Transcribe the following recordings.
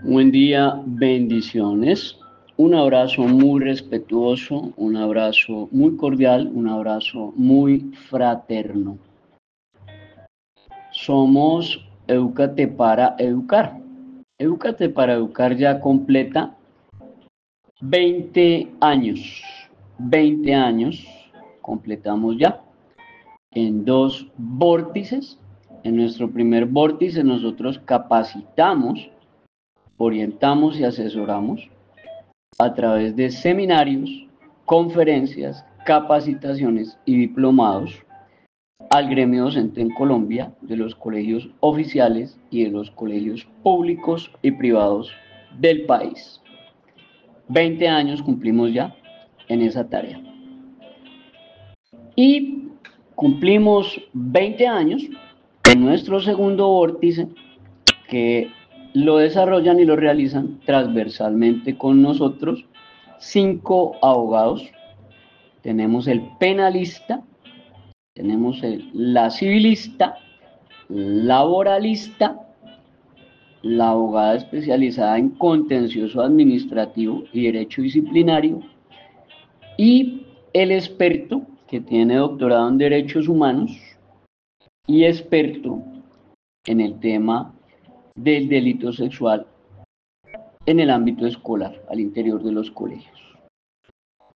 Buen día, bendiciones. Un abrazo muy respetuoso, un abrazo muy cordial, un abrazo muy fraterno. Somos Educate para Educar. Educate para Educar ya completa 20 años. 20 años completamos ya en dos vórtices. En nuestro primer vórtice nosotros capacitamos, orientamos y asesoramos a través de seminarios, conferencias, capacitaciones y diplomados al gremio docente en Colombia de los colegios oficiales y de los colegios públicos y privados del país. 20 años cumplimos ya en esa tarea. Y cumplimos 20 años en nuestro segundo vórtice, que lo desarrollan y lo realizan transversalmente con nosotros 5 abogados. Tenemos el penalista, tenemos la civilista, laboralista, la abogada especializada en contencioso administrativo y derecho disciplinario, y el experto que tiene doctorado en derechos humanos y experto en el tema del delito sexual en el ámbito escolar, al interior de los colegios.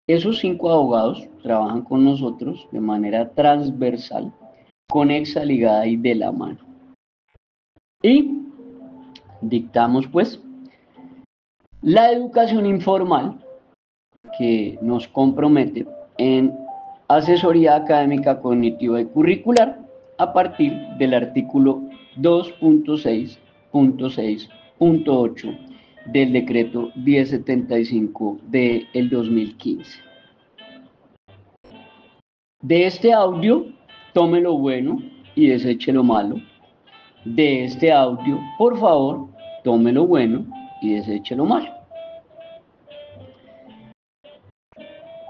Esos 5 abogados trabajan con nosotros de manera transversal, conexa, ligada y de la mano. Y dictamos pues la educación informal, que nos compromete en asesoría académica, cognitiva y curricular a partir del artículo 2.6.6.8 del decreto 1075 del 2015. De este audio, tome lo bueno y deseche lo malo. De este audio, por favor, tome lo bueno y deseche lo malo.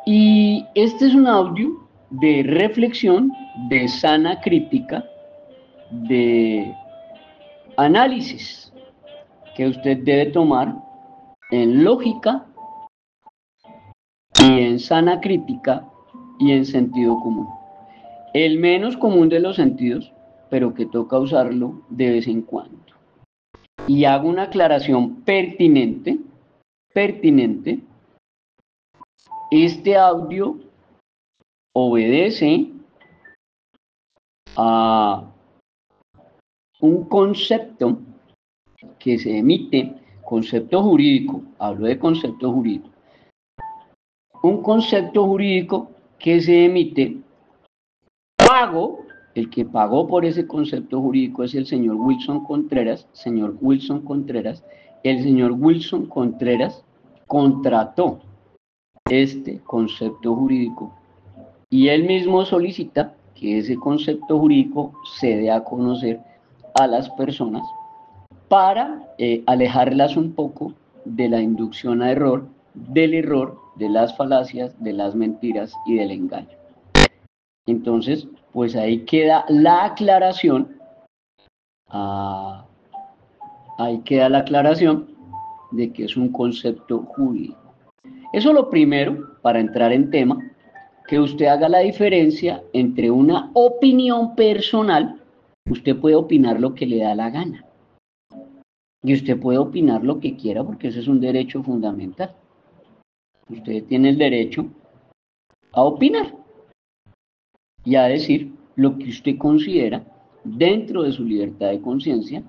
Y este es un audio de reflexión, de sana crítica, de análisis que usted debe tomar en lógica y en sana crítica y en sentido común. El menos común de los sentidos, pero que toca usarlo de vez en cuando. Y hago una aclaración pertinente. Este audio obedece a un concepto que se emite, concepto jurídico, hablo de concepto jurídico, un concepto jurídico que se emite pago. El que pagó por ese concepto jurídico es el señor Wilson Contreras. Señor Wilson Contreras, el señor Wilson Contreras contrató este concepto jurídico y él mismo solicita que ese concepto jurídico se dé a conocer a las personas para alejarlas un poco de la inducción a error, del error, de las falacias, de las mentiras y del engaño. Entonces, pues ahí queda la aclaración, de que es un concepto jurídico. Eso es lo primero, para entrar en tema, que usted haga la diferencia entre una opinión personal. Usted puede opinar lo que le da la gana. Y usted puede opinar lo que quiera porque ese es un derecho fundamental. Usted tiene el derecho a opinar y a decir lo que usted considera dentro de su libertad de conciencia,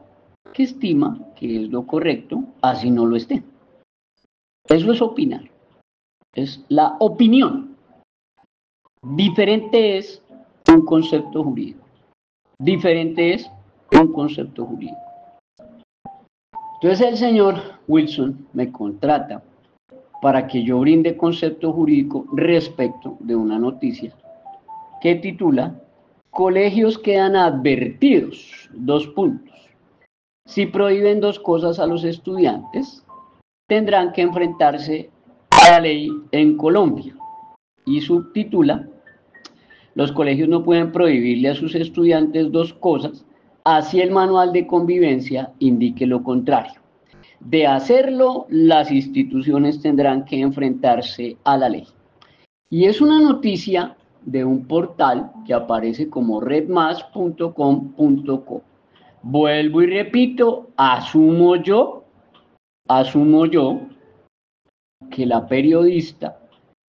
que estima que es lo correcto, así no lo esté. Eso es opinar. Es la opinión. Diferente es un concepto jurídico. Diferente es un concepto jurídico. Entonces el señor Wilson me contrata para que yo brinde concepto jurídico respecto de una noticia que titula Colegios quedan advertidos, 2 puntos. Si prohíben 2 cosas a los estudiantes, tendrán que enfrentarse a la ley en Colombia. Y subtitula Los colegios no pueden prohibirle a sus estudiantes 2 cosas, así el manual de convivencia indique lo contrario. De hacerlo, las instituciones tendrán que enfrentarse a la ley. Y es una noticia de un portal que aparece como redmas.com.co. Vuelvo y repito, asumo yo que la periodista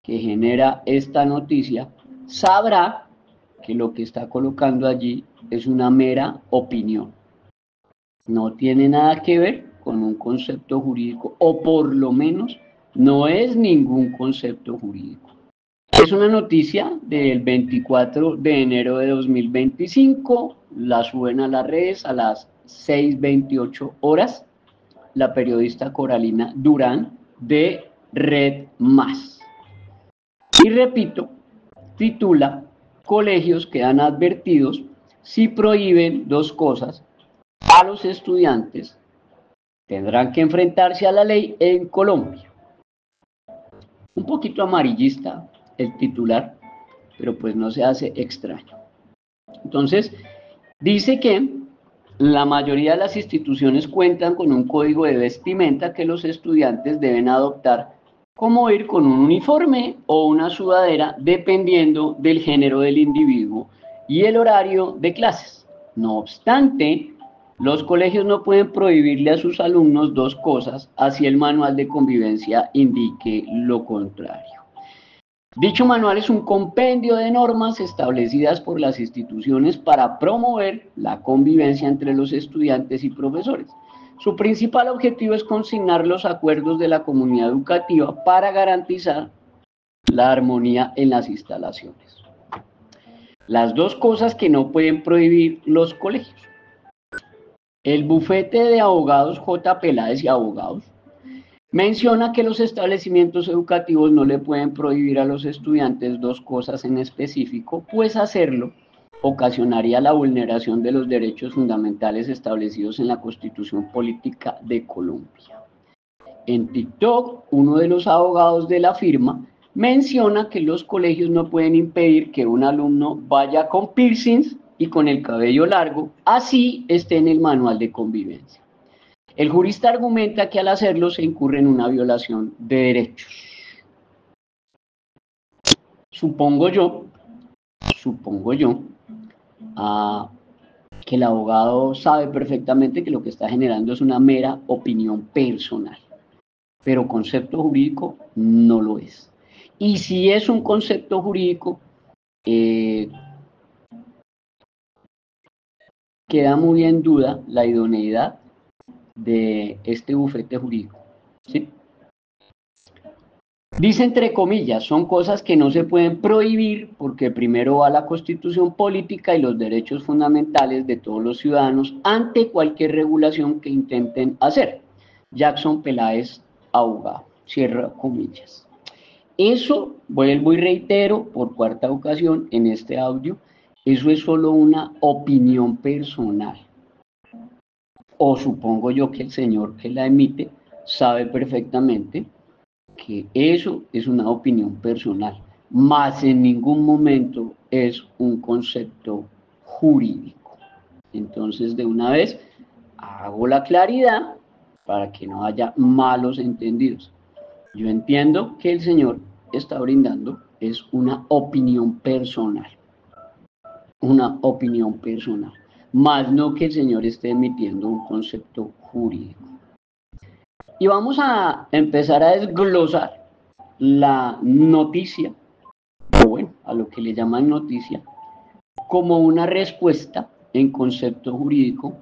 que genera esta noticia sabrá que lo que está colocando allí es una mera opinión. No tiene nada que ver con un concepto jurídico, o por lo menos no es ningún concepto jurídico. Es una noticia del 24 de enero de 2025, la suben a las redes a las 6:28 horas, la periodista Coralina Durán de Red Más. Y repito, titula, colegios quedan advertidos si prohíben dos cosas a los estudiantes, tendrán que enfrentarse a la ley en Colombia. Un poquito amarillista el titular, pero pues no se hace extraño. Entonces, dice que la mayoría de las instituciones cuentan con un código de vestimenta que los estudiantes deben adoptar, como ir con un uniforme o una sudadera, dependiendo del género del individuo y el horario de clases. No obstante, los colegios no pueden prohibirle a sus alumnos dos cosas, así el manual de convivencia indique lo contrario. Dicho manual es un compendio de normas establecidas por las instituciones para promover la convivencia entre los estudiantes y profesores. Su principal objetivo es consignar los acuerdos de la comunidad educativa para garantizar la armonía en las instalaciones. Las dos cosas que no pueden prohibir los colegios. El bufete de abogados J. Peláez y Abogados menciona que los establecimientos educativos no le pueden prohibir a los estudiantes dos cosas en específico, pues hacerlo ocasionaría la vulneración de los derechos fundamentales establecidos en la Constitución Política de Colombia. En TikTok, uno de los abogados de la firma menciona que los colegios no pueden impedir que un alumno vaya con piercings y con el cabello largo, así esté en el manual de convivencia. El jurista argumenta que al hacerlo se incurre en una violación de derechos. Supongo yo, que el abogado sabe perfectamente que lo que está generando es una mera opinión personal, pero concepto jurídico no lo es. Y si es un concepto jurídico, queda muy en duda la idoneidad de este bufete jurídico, ¿sí? Dice entre comillas, son cosas que no se pueden prohibir porque primero va la Constitución política y los derechos fundamentales de todos los ciudadanos ante cualquier regulación que intenten hacer. Jackson Peláez, abogado, cierra comillas. Eso, vuelvo y reitero por cuarta ocasión en este audio, eso es solo una opinión personal. O supongo yo que el señor que la emite sabe perfectamente que eso es una opinión personal, más en ningún momento es un concepto jurídico. Entonces, de una vez, hago la claridad para que no haya malos entendidos. Yo entiendo que el señor está brindando es una opinión personal, más no que el señor esté emitiendo un concepto jurídico. Y vamos a empezar a desglosar la noticia, o bueno, a lo que le llaman noticia, como una respuesta en concepto jurídico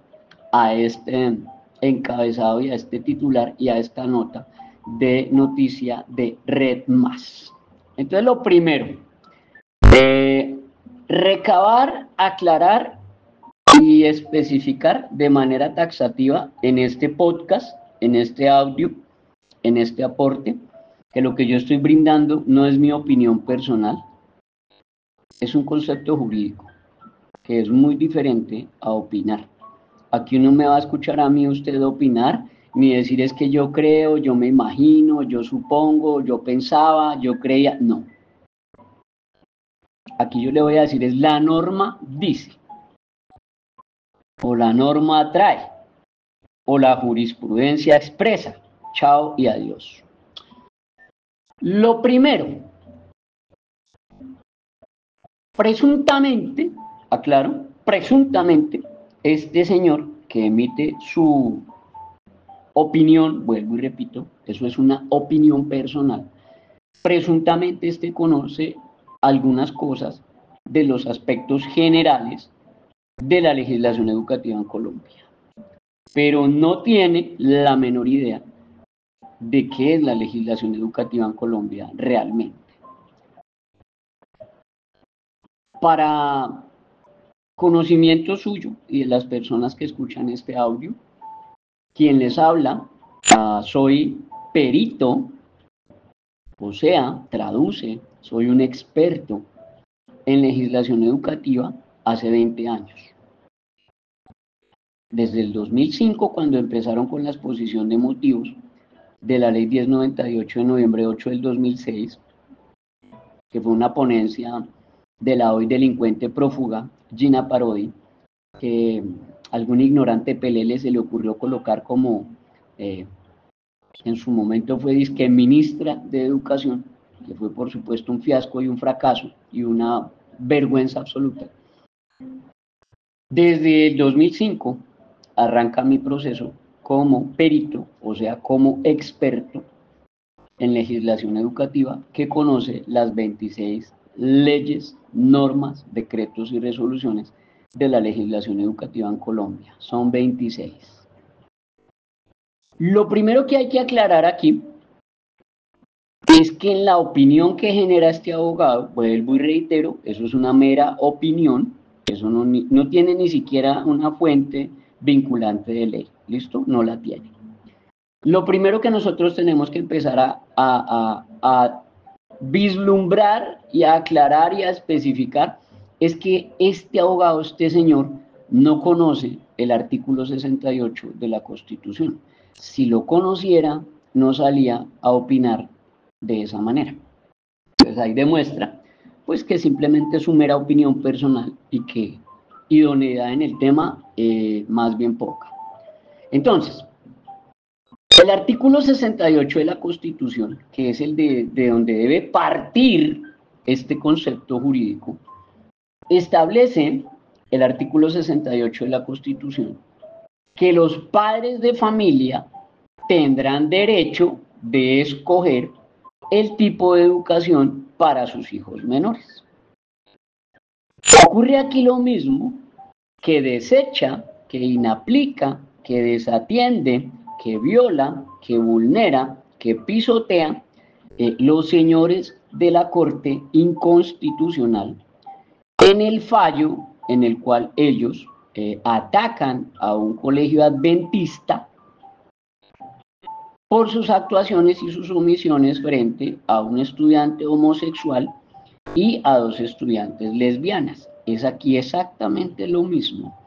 a este encabezado y a este titular y a esta nota de noticia de Red Más. Entonces, lo primero, recabar, aclarar y especificar de manera taxativa en este podcast, en este audio, en este aporte, que lo que yo estoy brindando no es mi opinión personal, es un concepto jurídico, que es muy diferente a opinar. Aquí uno me va a escuchar a mí usted opinar, ni decir es que yo creo, yo me imagino, yo supongo, yo pensaba, yo creía, no. Aquí yo le voy a decir es la norma dice, o la norma trae, o la jurisprudencia expresa. Chao y adiós. Lo primero, presuntamente, aclaro, presuntamente, este señor que emite su opinión, vuelvo y repito, eso es una opinión personal, presuntamente conoce algunas cosas de los aspectos generales de la legislación educativa en Colombia, pero no tiene la menor idea de qué es la legislación educativa en Colombia realmente. Para conocimiento suyo y de las personas que escuchan este audio, quien les habla, soy perito, o sea, traduce, soy un experto en legislación educativa hace 20 años. Desde el 2005, cuando empezaron con la exposición de motivos de la Ley 1098 de noviembre 8 del 2006, que fue una ponencia de la hoy delincuente prófuga Gina Parodi, que algún ignorante pelele se le ocurrió colocar como, en su momento fue disque ministra de Educación, que fue por supuesto un fiasco y un fracaso y una vergüenza absoluta. Desde el 2005 arranca mi proceso como perito, o sea, como experto en legislación educativa que conoce las 26 leyes, normas, decretos y resoluciones de la legislación educativa en Colombia. Son 26. Lo primero que hay que aclarar aquí es que en la opinión que genera este abogado, vuelvo y reitero, eso es una mera opinión, eso no tiene ni siquiera una fuente vinculante de ley, ¿listo? No la tiene. Lo primero que nosotros tenemos que empezar a vislumbrar y a aclarar y a especificar es que este abogado, este señor, no conoce el artículo 68 de la Constitución. Si lo conociera, no salía a opinar de esa manera. Entonces ahí demuestra pues que simplemente es su mera opinión personal y que idoneidad en el tema más bien poca. Entonces, el artículo 68 de la Constitución, que es el de donde debe partir este concepto jurídico, establece el artículo 68 de la Constitución que los padres de familia tendrán derecho de escoger el tipo de educación para sus hijos menores. Ocurre aquí lo mismo que desecha, que inaplica, que desatiende, que viola, que vulnera, que pisotea los señores de la Corte Inconstitucional en el fallo en el cual ellos atacan a un colegio adventista por sus actuaciones y sus omisiones frente a un estudiante homosexual y a 2 estudiantes lesbianas. Es aquí exactamente lo mismo.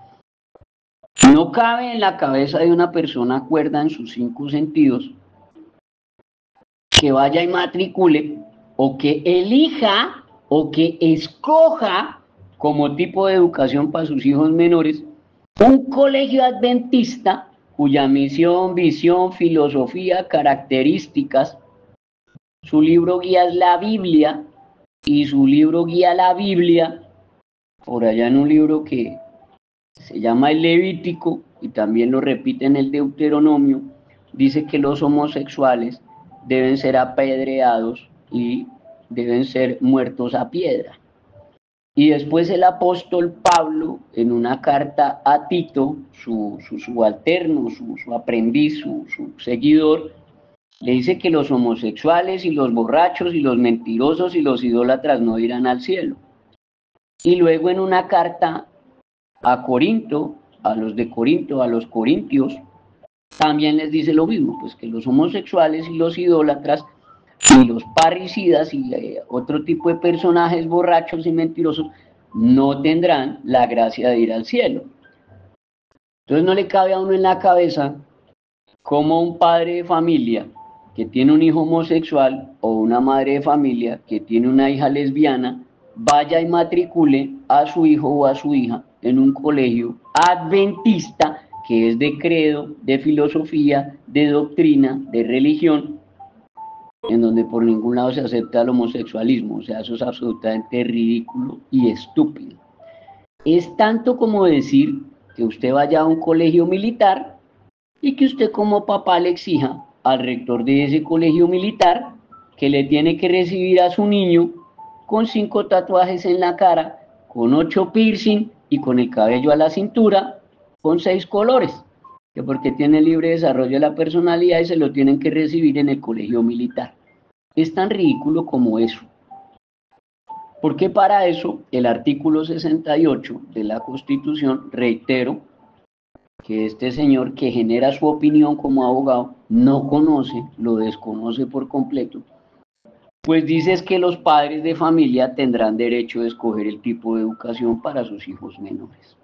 No cabe en la cabeza de una persona cuerda en sus 5 sentidos que vaya y matricule o que elija o que escoja como tipo de educación para sus hijos menores un colegio adventista cuya misión, visión, filosofía, características, su libro guía es la Biblia y su libro guía la Biblia, por allá en un libro que se llama el Levítico y también lo repite en el Deuteronomio, dice que los homosexuales deben ser apedreados y deben ser muertos a piedra. Y después el apóstol Pablo, en una carta a Tito, su subalterno, su aprendiz, su seguidor, le dice que los homosexuales y los borrachos y los mentirosos y los idólatras no irán al cielo. Y luego en una carta a Corinto, a los de Corinto, a los corintios, también les dice lo mismo, pues que los homosexuales y los idólatras y los parricidas y otro tipo de personajes borrachos y mentirosos no tendrán la gracia de ir al cielo. Entonces no le cabe a uno en la cabeza cómo un padre de familia que tiene un hijo homosexual o una madre de familia que tiene una hija lesbiana vaya y matricule a su hijo o a su hija en un colegio adventista que es de credo, de filosofía, de doctrina, de religión, en donde por ningún lado se acepta el homosexualismo. O sea, eso es absolutamente ridículo y estúpido. Es tanto como decir que usted vaya a un colegio militar y que usted como papá le exija al rector de ese colegio militar que le tiene que recibir a su niño con 5 tatuajes en la cara, con 8 piercing y con el cabello a la cintura, con 6 colores, que porque tiene libre desarrollo de la personalidad y se lo tienen que recibir en el colegio militar. Es tan ridículo como eso. Porque para eso el artículo 68 de la Constitución, reitero, que este señor que genera su opinión como abogado no conoce, lo desconoce por completo, pues dice es que los padres de familia tendrán derecho a escoger el tipo de educación para sus hijos menores.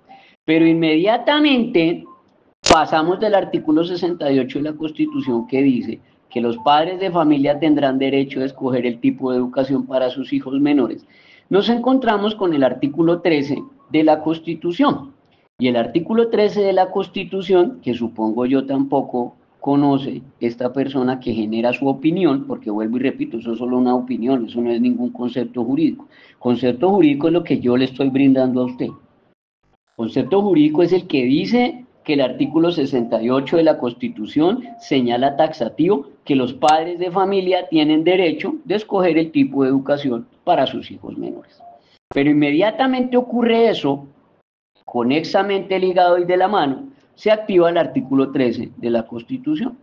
Pero inmediatamente pasamos del artículo 68 de la Constitución que dice que los padres de familia tendrán derecho a escoger el tipo de educación para sus hijos menores. Nos encontramos con el artículo 13 de la Constitución. Y el artículo 13 de la Constitución, que supongo yo tampoco conoce esta persona que genera su opinión, porque vuelvo y repito, eso es solo una opinión, eso no es ningún concepto jurídico. Concepto jurídico es lo que yo le estoy brindando a usted. Concepto jurídico es el que dice que el artículo 68 de la Constitución señala taxativo que los padres de familia tienen derecho de escoger el tipo de educación para sus hijos menores. Pero inmediatamente ocurre eso, conexamente ligado y de la mano, se activa el artículo 13 de la Constitución,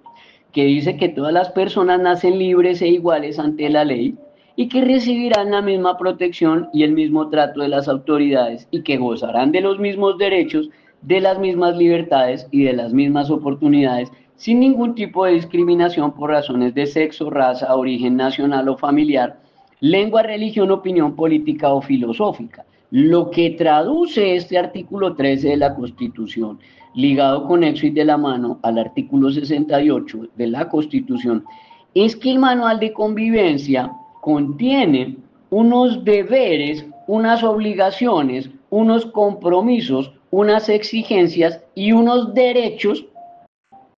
que dice que todas las personas nacen libres e iguales ante la ley y que recibirán la misma protección y el mismo trato de las autoridades y que gozarán de los mismos derechos, de las mismas libertades y de las mismas oportunidades sin ningún tipo de discriminación por razones de sexo, raza, origen nacional o familiar, lengua, religión, opinión política o filosófica. Lo que traduce este artículo 13 de la Constitución, ligado con nexo y de la mano al artículo 68 de la Constitución, es que el manual de convivencia contiene unos deberes, unas obligaciones, unos compromisos, unas exigencias y unos derechos,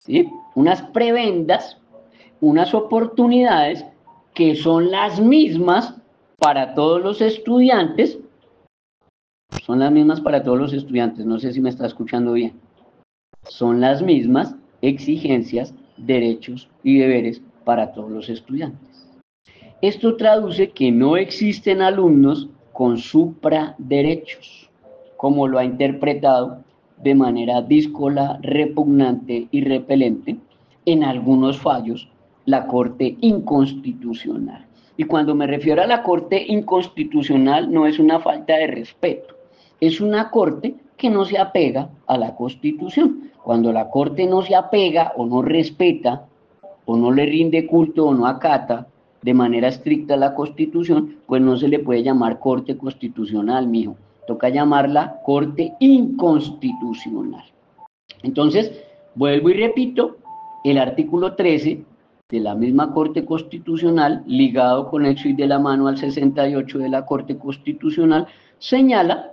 ¿sí? Unas prebendas, unas oportunidades que son las mismas para todos los estudiantes, son las mismas para todos los estudiantes, no sé si me está escuchando bien, son las mismas exigencias, derechos y deberes para todos los estudiantes. Esto traduce que no existen alumnos con supraderechos, como lo ha interpretado de manera díscola, repugnante y repelente en algunos fallos la Corte Inconstitucional. Y cuando me refiero a la Corte Inconstitucional no es una falta de respeto, es una Corte que no se apega a la Constitución. Cuando la Corte no se apega o no respeta o no le rinde culto o no acata de manera estricta la Constitución, pues no se le puede llamar Corte Constitucional, mijo. Toca llamarla Corte Inconstitucional. Entonces, vuelvo y repito, el artículo 13 de la misma Corte Constitucional, ligado con nexo y de la mano al 68 de la Corte Constitucional, señala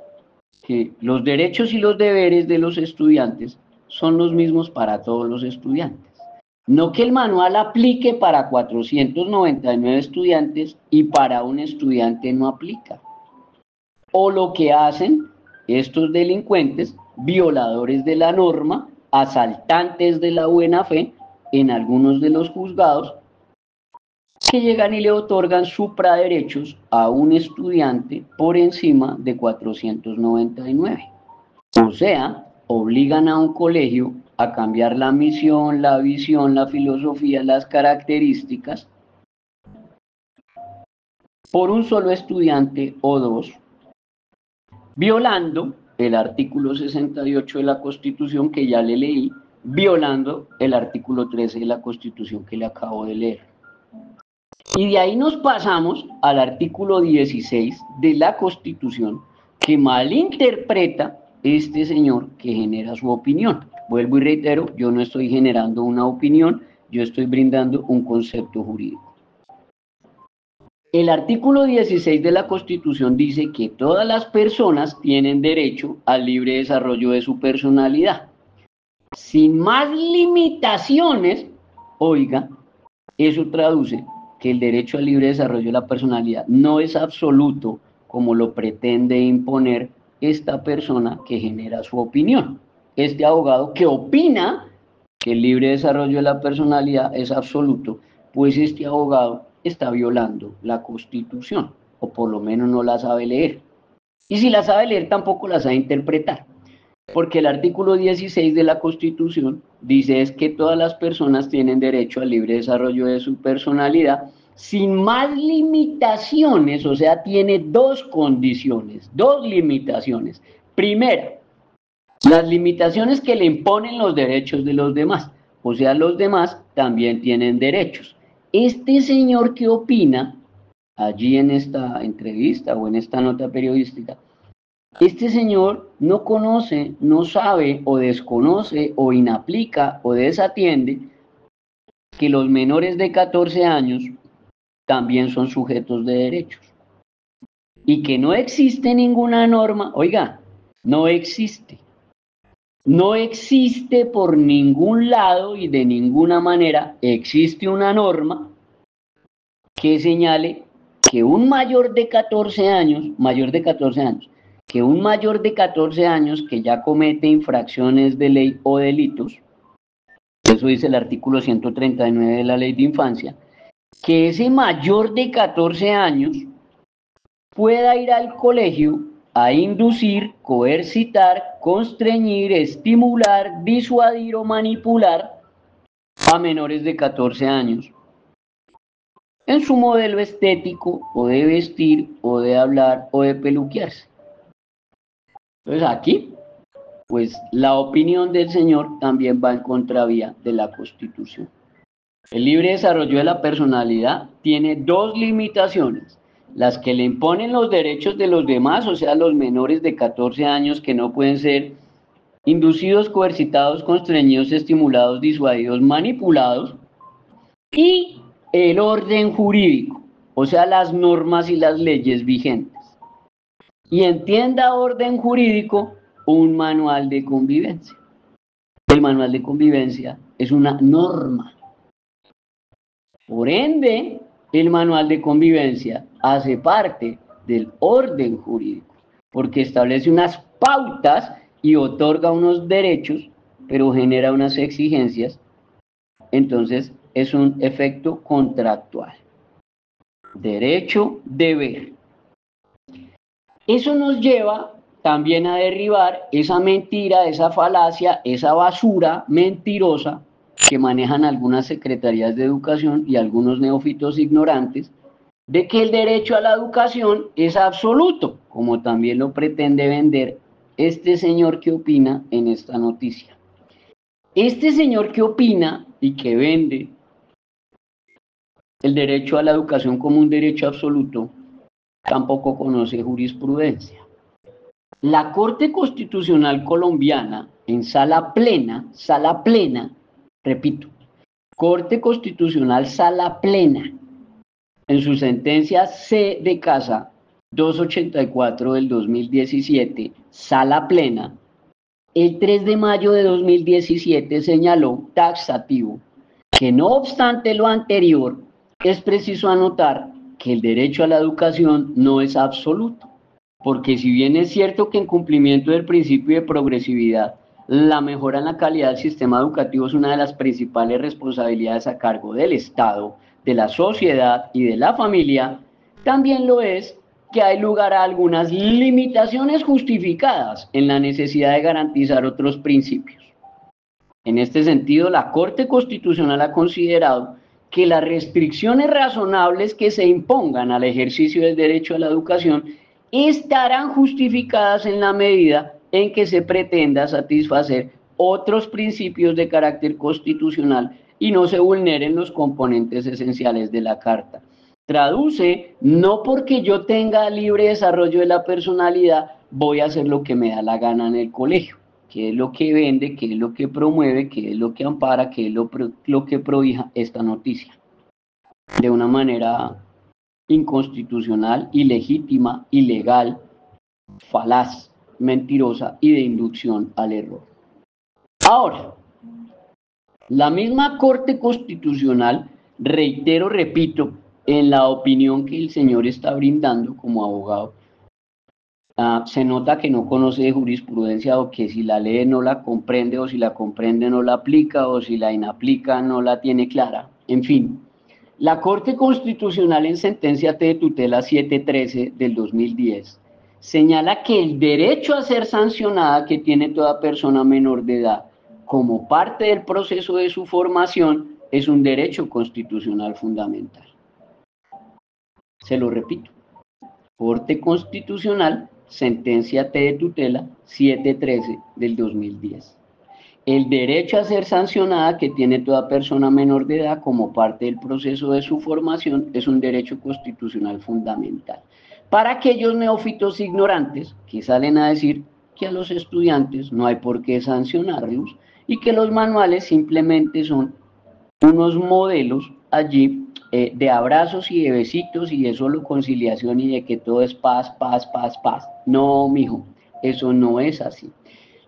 que los derechos y los deberes de los estudiantes son los mismos para todos los estudiantes. No que el manual aplique para 499 estudiantes y para un estudiante no aplica. O lo que hacen estos delincuentes, violadores de la norma, asaltantes de la buena fe, en algunos de los juzgados, que llegan y le otorgan supraderechos a un estudiante por encima de 499. O sea, obligan a un colegio a cambiar la misión, la visión, la filosofía, las características por un solo estudiante o dos, violando el artículo 68 de la Constitución que ya le leí, violando el artículo 13 de la Constitución que le acabo de leer. Y de ahí nos pasamos al artículo 16 de la Constitución que malinterpreta este señor que genera su opinión. Vuelvo y reitero, yo no estoy generando una opinión, yo estoy brindando un concepto jurídico. El artículo 16 de la Constitución dice que todas las personas tienen derecho al libre desarrollo de su personalidad. sin más limitaciones, oiga, eso traduce que el derecho al libre desarrollo de la personalidad no es absoluto como lo pretende imponer esta persona que genera su opinión. Este abogado que opina que el libre desarrollo de la personalidad es absoluto, pues este abogado está violando la Constitución, o por lo menos no la sabe leer. Y si la sabe leer, tampoco la sabe interpretar. Porque el artículo 16 de la Constitución dice es que todas las personas tienen derecho al libre desarrollo de su personalidad sin más limitaciones, o sea, tiene dos condiciones, dos limitaciones. Primera, las limitaciones que le imponen los derechos de los demás, o sea, los demás también tienen derechos. Este señor que opina allí en esta entrevista o en esta nota periodística, este señor no conoce, no sabe o desconoce o inaplica o desatiende que los menores de 14 años también son sujetos de derechos y que no existe ninguna norma, oiga, no existe. No existe por ningún lado y de ninguna manera existe una norma que señale que un mayor de 14 años, que un mayor de 14 años que ya comete infracciones de ley o delitos, eso dice el artículo 139 de la Ley de Infancia, que ese mayor de 14 años pueda ir al colegio a inducir, coercitar, constreñir, estimular, disuadir o manipular a menores de 14 años en su modelo estético o de vestir o de hablar o de peluquearse. Entonces aquí, pues la opinión del señor también va en contravía de la Constitución. El libre desarrollo de la personalidad tiene dos limitaciones: las que le imponen los derechos de los demás, o sea, los menores de 14 años que no pueden ser inducidos, coercitados, constreñidos, estimulados, disuadidos, manipulados, y el orden jurídico, o sea, las normas y las leyes vigentes. Y entienda orden jurídico, un manual de convivencia. El manual de convivencia es una norma. Por ende, el manual de convivencia hace parte del orden jurídico, porque establece unas pautas y otorga unos derechos, pero genera unas exigencias. Entonces, es un efecto contractual. Derecho, deber. Eso nos lleva también a derribar esa mentira, esa falacia, esa basura mentirosa que manejan algunas secretarías de educación y algunos neófitos ignorantes, de que el derecho a la educación es absoluto, como también lo pretende vender este señor que opina en esta noticia. Este señor que opina y que vende el derecho a la educación como un derecho absoluto, tampoco conoce jurisprudencia. La Corte Constitucional Colombiana, en sala plena, repito, Corte Constitucional sala plena, en su sentencia C de casa 284 del 2017, sala plena, el 3 de mayo de 2017 señaló taxativo que no obstante lo anterior, es preciso anotar que el derecho a la educación no es absoluto, porque si bien es cierto que en cumplimiento del principio de progresividad, la mejora en la calidad del sistema educativo es una de las principales responsabilidades a cargo del Estado, de la sociedad y de la familia, también lo es que hay lugar a algunas limitaciones justificadas en la necesidad de garantizar otros principios. En este sentido, la Corte Constitucional ha considerado que las restricciones razonables que se impongan al ejercicio del derecho a la educación estarán justificadas en la medida en que se pretenda satisfacer otros principios de carácter constitucional y no se vulneren los componentes esenciales de la Carta. Traduce, no porque yo tenga libre desarrollo de la personalidad, voy a hacer lo que me da la gana en el colegio. ¿Qué es lo que vende? ¿Qué es lo que promueve? ¿Qué es lo que ampara? ¿Qué es lo que prohija esta noticia? De una manera inconstitucional, ilegítima, ilegal, falaz, mentirosa y de inducción al error. Ahora, La misma Corte Constitucional, reitero, repito, en la opinión que el señor está brindando como abogado, se nota que no conoce de jurisprudencia o que si la lee no la comprende o si la comprende no la aplica o si la inaplica no la tiene clara. En fin, la Corte Constitucional en sentencia T de tutela 713 del 2010 señala que el derecho a ser sancionada que tiene toda persona menor de edad como parte del proceso de su formación es un derecho constitucional fundamental. Se lo repito. Corte Constitucional, sentencia T de tutela 713 del 2010. El derecho a ser sancionada que tiene toda persona menor de edad como parte del proceso de su formación es un derecho constitucional fundamental. Para aquellos neófitos ignorantes que salen a decir que a los estudiantes no hay por qué sancionarlos y que los manuales simplemente son unos modelos allí de abrazos y de besitos y de solo conciliación y de que todo es paz, paz, paz, paz. No, mijo, eso no es así.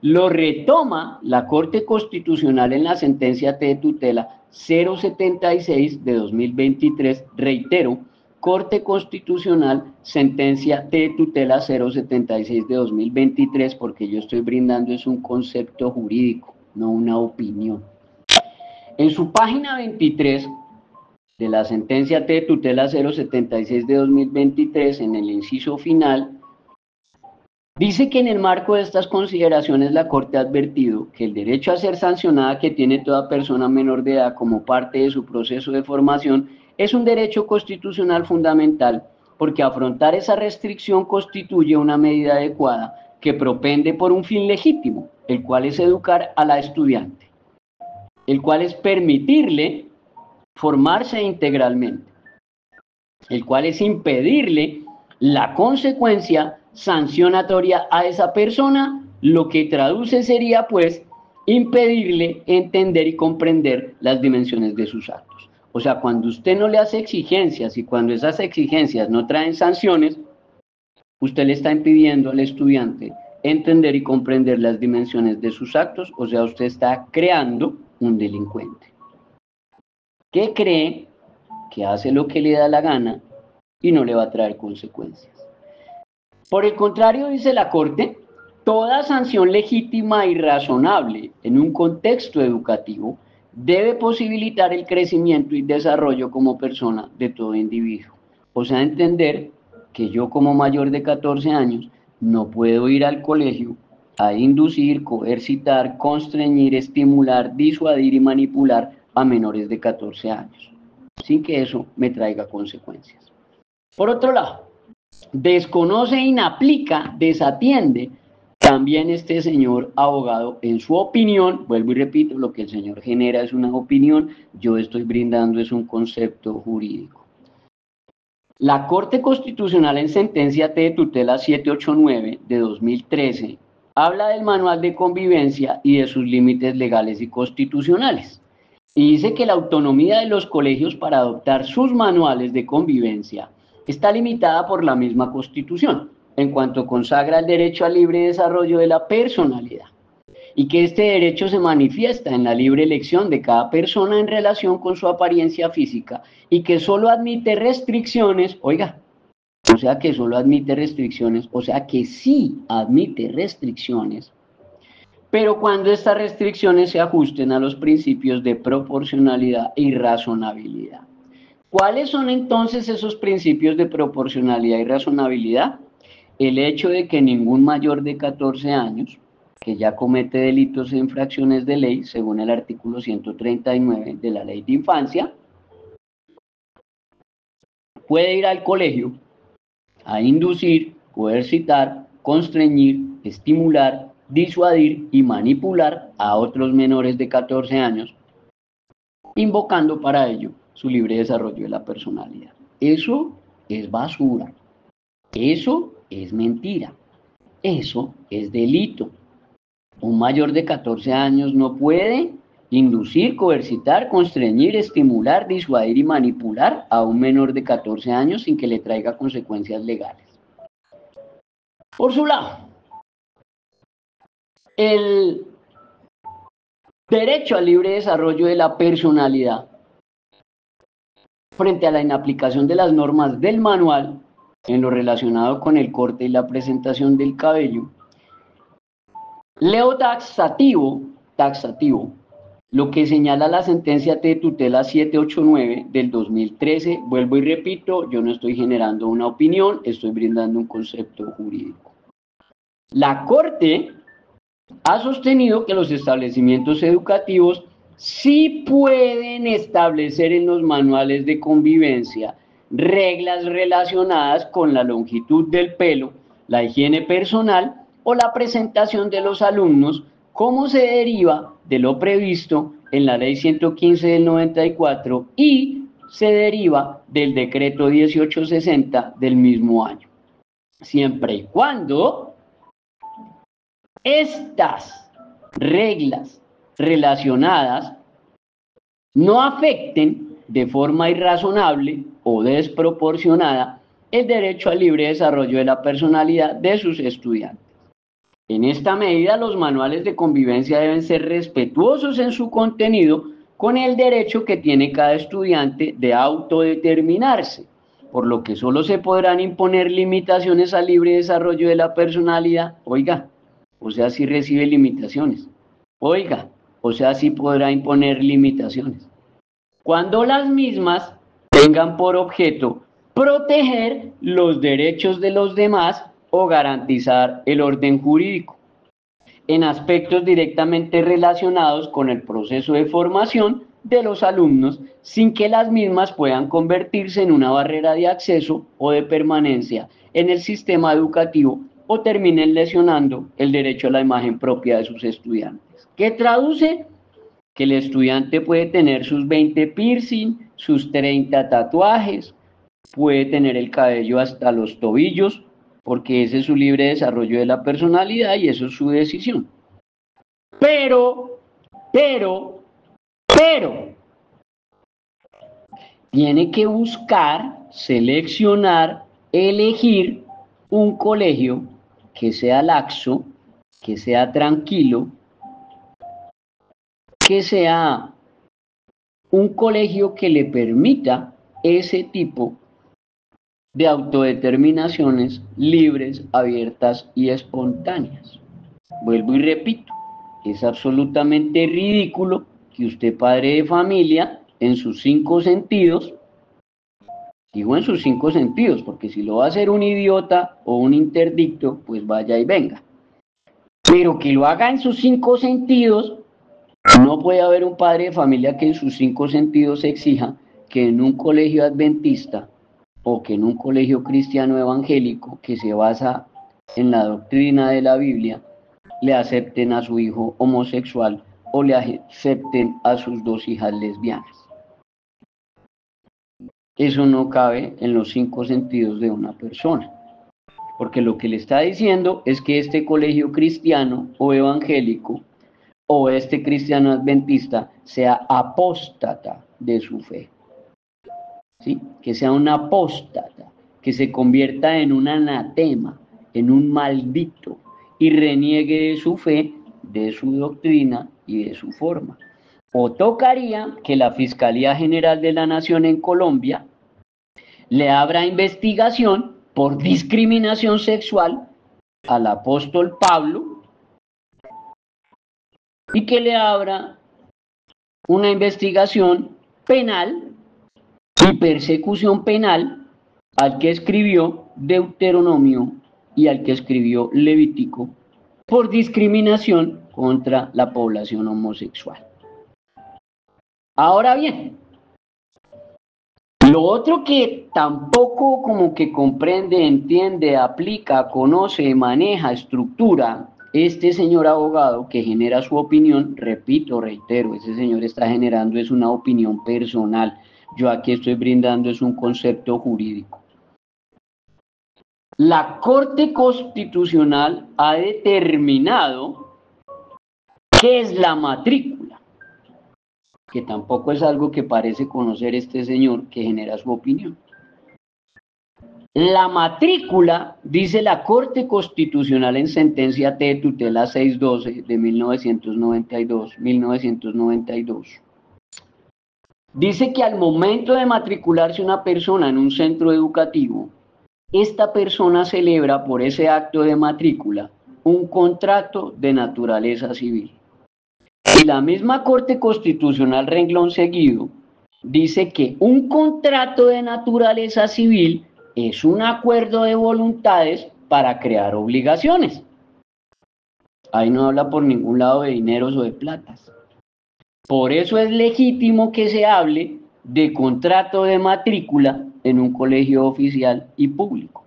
Lo retoma la Corte Constitucional en la sentencia T de tutela 076 de 2023, reitero, Corte Constitucional, sentencia T de tutela 076 de 2023, porque yo estoy brindando es un concepto jurídico, no una opinión. En su página 23 de la sentencia T de tutela 076 de 2023, en el inciso final, dice que en el marco de estas consideraciones la Corte ha advertido que el derecho a ser sancionada que tiene toda persona menor de edad como parte de su proceso de formación es un derecho constitucional fundamental porque afrontar esa restricción constituye una medida adecuada que propende por un fin legítimo, el cual es educar a la estudiante, el cual es permitirle formarse integralmente, el cual es impedirle la consecuencia sancionatoria a esa persona, lo que traduce sería pues impedirle entender y comprender las dimensiones de sus actos. O sea, cuando usted no le hace exigencias y cuando esas exigencias no traen sanciones, usted le está impidiendo al estudiante entender y comprender las dimensiones de sus actos, o sea, usted está creando un delincuente que cree que hace lo que le da la gana y no le va a traer consecuencias. Por el contrario, dice la Corte, toda sanción legítima y razonable en un contexto educativo debe posibilitar el crecimiento y desarrollo como persona de todo individuo. O sea, entender que yo como mayor de 14 años no puedo ir al colegio a inducir, coercitar, constreñir, estimular, disuadir y manipular a menores de 14 años, sin que eso me traiga consecuencias. Por otro lado, desconoce, inaplica, desatiende también este señor abogado en su opinión, vuelvo y repito, lo que el señor genera es una opinión, yo estoy brindando es un concepto jurídico. La Corte Constitucional en sentencia T de tutela 789 de 2013 habla del manual de convivencia y de sus límites legales y constitucionales. Y dice que la autonomía de los colegios para adoptar sus manuales de convivencia está limitada por la misma Constitución, en cuanto consagra el derecho al libre desarrollo de la personalidad, y que este derecho se manifiesta en la libre elección de cada persona en relación con su apariencia física y que solo admite restricciones, oiga, o sea que solo admite restricciones, o sea que sí admite restricciones, pero cuando estas restricciones se ajusten a los principios de proporcionalidad y razonabilidad. ¿Cuáles son entonces esos principios de proporcionalidad y razonabilidad? El hecho de que ningún mayor de 14 años que ya comete delitos e infracciones de ley, según el artículo 139 de la Ley de Infancia, puede ir al colegio a inducir, coercitar, constreñir, estimular, disuadir y manipular a otros menores de 14 años, invocando para ello su libre desarrollo de la personalidad. Eso es basura, eso es mentira, eso es delito. Un mayor de 14 años no puede inducir, coercitar, constreñir, estimular, disuadir y manipular a un menor de 14 años sin que le traiga consecuencias legales. Por su lado, el Derecho al libre desarrollo de la personalidad frente a la inaplicación de las normas del manual en lo relacionado con el corte y la presentación del cabello. Leo taxativo, lo que señala la sentencia de tutela 789 del 2013. Vuelvo y repito, yo no estoy generando una opinión, estoy brindando un concepto jurídico. La Corte ha sostenido que los establecimientos educativos sí pueden establecer en los manuales de convivencia reglas relacionadas con la longitud del pelo, la higiene personal o la presentación de los alumnos, como se deriva de lo previsto en la Ley 115 del 94 y se deriva del Decreto 1860 del mismo año, siempre y cuando estas reglas relacionadas no afecten de forma irrazonable o desproporcionada el derecho al libre desarrollo de la personalidad de sus estudiantes. En esta medida, los manuales de convivencia deben ser respetuosos en su contenido con el derecho que tiene cada estudiante de autodeterminarse, por lo que solo se podrán imponer limitaciones al libre desarrollo de la personalidad. Oiga, o sea, sí recibe limitaciones. Oiga, o sea, sí podrá imponer limitaciones, cuando las mismas tengan por objeto proteger los derechos de los demás o garantizar el orden jurídico en aspectos directamente relacionados con el proceso de formación de los alumnos, sin que las mismas puedan convertirse en una barrera de acceso o de permanencia en el sistema educativo o terminen lesionando el derecho a la imagen propia de sus estudiantes. ¿Qué traduce? Que el estudiante puede tener sus 20 piercing, sus 30 tatuajes, puede tener el cabello hasta los tobillos, porque ese es su libre desarrollo de la personalidad y eso es su decisión. Pero, tiene que buscar, seleccionar, elegir un colegio que sea laxo, que sea tranquilo, que sea un colegio que le permita ese tipo de autodeterminaciones libres, abiertas y espontáneas. Vuelvo y repito, es absolutamente ridículo que usted, padre de familia, en sus 5 sentidos, digo en sus 5 sentidos, porque si lo va a hacer un idiota o un interdicto, pues vaya y venga. Pero que lo haga en sus 5 sentidos, no puede haber un padre de familia que en sus 5 sentidos exija que en un colegio adventista o que en un colegio cristiano evangélico que se basa en la doctrina de la Biblia le acepten a su hijo homosexual o le acepten a sus 2 hijas lesbianas. Eso no cabe en los 5 sentidos de una persona, porque lo que le está diciendo es que este colegio cristiano o evangélico o este cristiano adventista sea apóstata de su fe, ¿sí? Que sea un apóstata, que se convierta en un anatema, en un maldito, y reniegue de su fe, de su doctrina y de su forma. O tocaría que la Fiscalía General de la Nación en Colombia le abra investigación por discriminación sexual al apóstol Pablo y que le abra una investigación penal y persecución penal al que escribió Deuteronomio y al que escribió Levítico por discriminación contra la población homosexual. Ahora bien, lo otro que tampoco como que comprende, entiende, aplica, conoce, maneja, estructura, este señor abogado que genera su opinión, repito, reitero, ese señor está generando es una opinión personal. Yo aquí estoy brindando es un concepto jurídico. La Corte Constitucional ha determinado qué es la matrícula, que tampoco es algo que parece conocer este señor que genera su opinión. La matrícula, dice la Corte Constitucional en sentencia T de tutela 612 de 1992, dice que al momento de matricularse una persona en un centro educativo, esta persona celebra por ese acto de matrícula un contrato de naturaleza civil. Y la misma Corte Constitucional, renglón seguido, dice que un contrato de naturaleza civil es un acuerdo de voluntades para crear obligaciones. Ahí no habla por ningún lado de dineros o de platas. Por eso es legítimo que se hable de contrato de matrícula en un colegio oficial y público.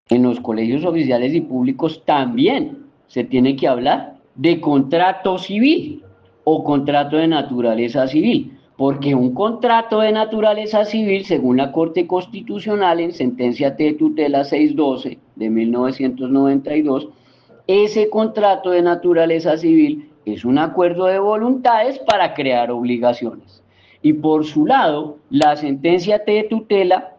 En los colegios oficiales y públicos también se tiene que hablar de contrato civil o contrato de naturaleza civil, porque un contrato de naturaleza civil, según la Corte Constitucional en sentencia T de tutela 612 de 1992, ese contrato de naturaleza civil es un acuerdo de voluntades para crear obligaciones. Y por su lado, la sentencia T de tutela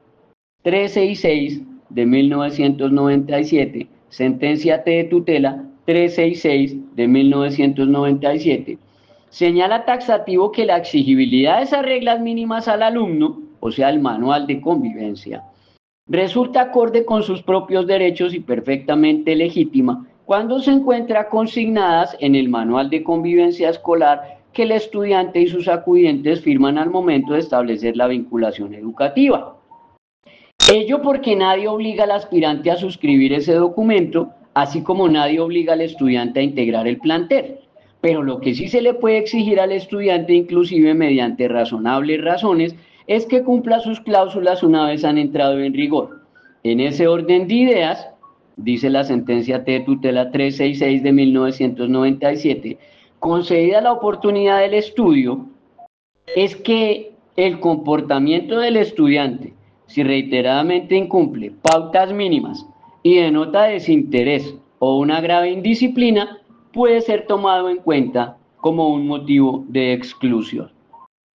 366 de 1997, sentencia T de tutela 366 de 1997, señala taxativo que la exigibilidad de esas reglas mínimas al alumno, o sea, el manual de convivencia, resulta acorde con sus propios derechos y perfectamente legítima cuando se encuentra consignadas en el manual de convivencia escolar que el estudiante y sus acudientes firman al momento de establecer la vinculación educativa. Ello porque nadie obliga al aspirante a suscribir ese documento, así como nadie obliga al estudiante a integrar el plantel. Pero lo que sí se le puede exigir al estudiante, inclusive mediante razonables razones, es que cumpla sus cláusulas una vez han entrado en rigor. En ese orden de ideas, dice la sentencia T de tutela 366 de 1997, concedida la oportunidad del estudio, es que el comportamiento del estudiante, si reiteradamente incumple pautas mínimas y denota desinterés o una grave indisciplina, puede ser tomado en cuenta como un motivo de exclusión.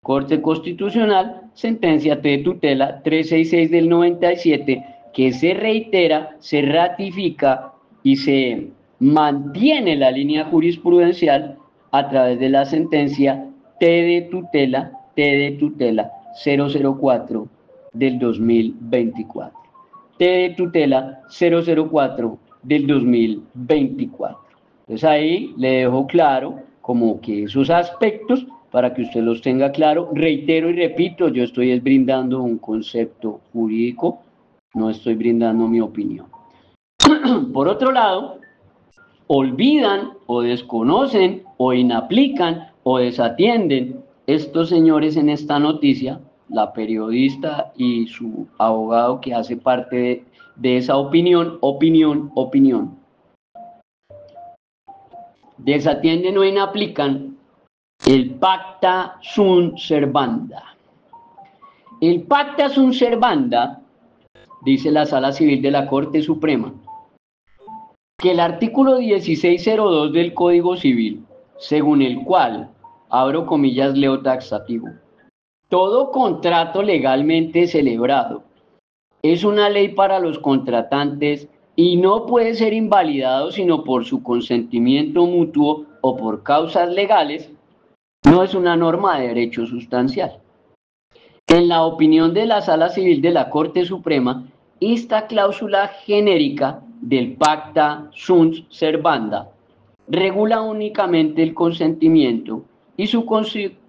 Corte Constitucional, sentencia T de tutela 366 del 97, que se reitera, se ratifica y se mantiene la línea jurisprudencial a través de la sentencia T de tutela 004 del 2024. T de tutela 004 del 2024. Entonces ahí le dejo claro como que esos aspectos para que usted los tenga claro. Reitero y repito, yo estoy brindando un concepto jurídico, no estoy brindando mi opinión. Por otro lado, olvidan o desconocen o inaplican o desatienden estos señores en esta noticia, la periodista y su abogado que hace parte de esa opinión, desatienden o inaplican el pacta sunt servanda. El pacta sunt servanda, dice la Sala Civil de la Corte Suprema, que el artículo 1602 del Código Civil, según el cual, abro comillas, leo taxativo, todo contrato legalmente celebrado es una ley para los contratantes y no puede ser invalidado sino por su consentimiento mutuo o por causas legales, no es una norma de derecho sustancial. En la opinión de la Sala Civil de la Corte Suprema, esta cláusula genérica del pacta sunt servanda regula únicamente el consentimiento y su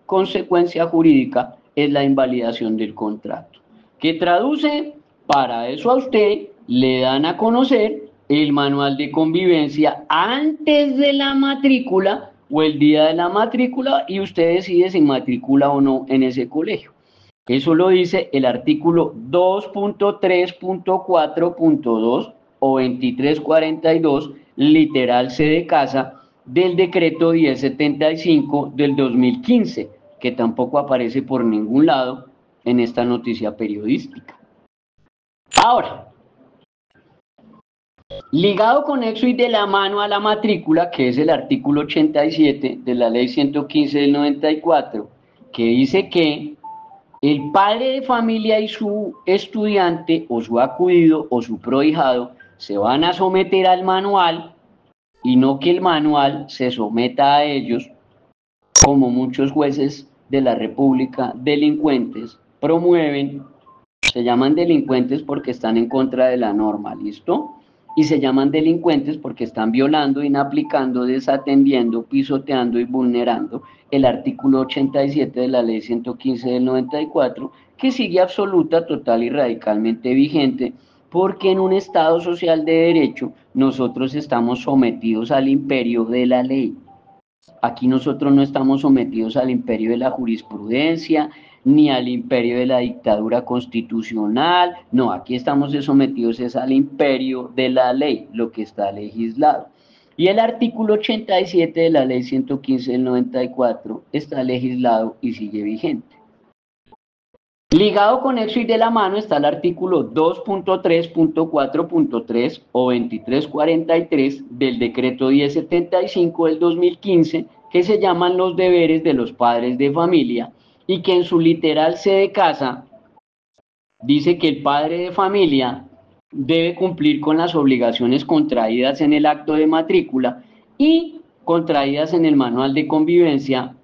consecuencia jurídica es la invalidación del contrato, que traduce, para eso a usted le dan a conocer el manual de convivencia antes de la matrícula o el día de la matrícula y usted decide si matricula o no en ese colegio. Eso lo dice el artículo 2.3.4.2 o 2342, literal C de casa, del decreto 1075 del 2015, que tampoco aparece por ningún lado en esta noticia periodística. Ahora, ligado conexo y de la mano a la matrícula, que es el artículo 87 de la ley 115 del 94, que dice que el padre de familia y su estudiante o su acudido o su prohijado se van a someter al manual y no que el manual se someta a ellos, como muchos jueces de la República, delincuentes, promueven. Se llaman delincuentes porque están en contra de la norma, ¿listo? Y se llaman delincuentes porque están violando, inaplicando, desatendiendo, pisoteando y vulnerando el artículo 87 de la ley 115 del 94, que sigue absoluta, total y radicalmente vigente, porque en un Estado social de derecho nosotros estamos sometidos al imperio de la ley. Aquí nosotros no estamos sometidos al imperio de la jurisprudencia, ni al imperio de la dictadura constitucional, no, aquí estamos sometidos es al imperio de la ley, lo que está legislado. Y el artículo 87 de la ley 115 del 94 está legislado y sigue vigente. Ligado con eso y de la mano está el artículo 2.3.4.3 o 2343 del decreto 1075 del 2015, que se llaman los deberes de los padres de familia y que en su literal C de casa dice que el padre de familia debe cumplir con las obligaciones contraídas en el acto de matrícula y contraídas en el manual de convivencia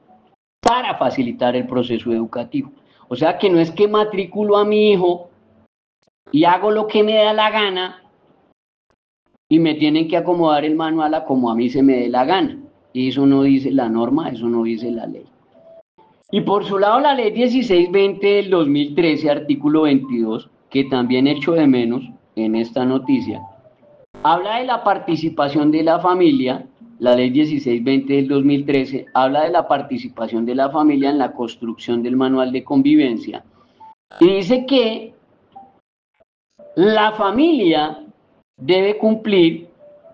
para facilitar el proceso educativo. O sea que no es que matriculo a mi hijo y hago lo que me da la gana y me tienen que acomodar el manual a como a mí se me dé la gana. Y eso no dice la norma, eso no dice la ley. Y por su lado la ley 1620 del 2013, artículo 22, que también echo de menos en esta noticia, habla de la participación de la familia. La ley 1620 del 2013 habla de la participación de la familia en la construcción del manual de convivencia y dice que la familia debe cumplir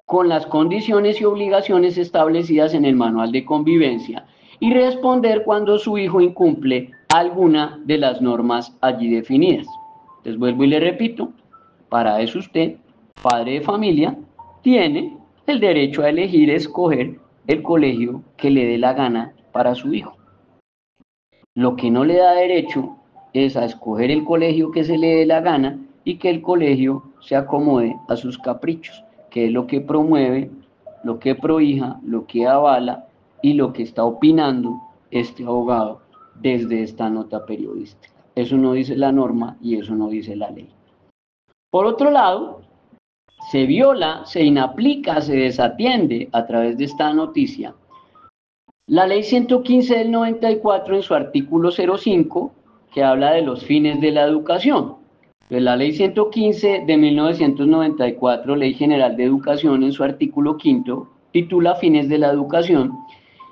con las condiciones y obligaciones establecidas en el manual de convivencia y responder cuando su hijo incumple alguna de las normas allí definidas. Entonces vuelvo y le repito, para eso usted, padre de familia, tiene el derecho a elegir, escoger el colegio que le dé la gana para su hijo. Lo que no le da derecho es a escoger el colegio que se le dé la gana y que el colegio se acomode a sus caprichos, que es lo que promueve, lo que prohija, lo que avala y lo que está opinando este abogado desde esta nota periodística. Eso no dice la norma y eso no dice la ley. Por otro lado, se viola, se inaplica, se desatiende a través de esta noticia la ley 115 del 94 en su artículo 05, que habla de los fines de la educación. Pues la ley 115 de 1994, Ley General de Educación, en su artículo 5, titula Fines de la Educación,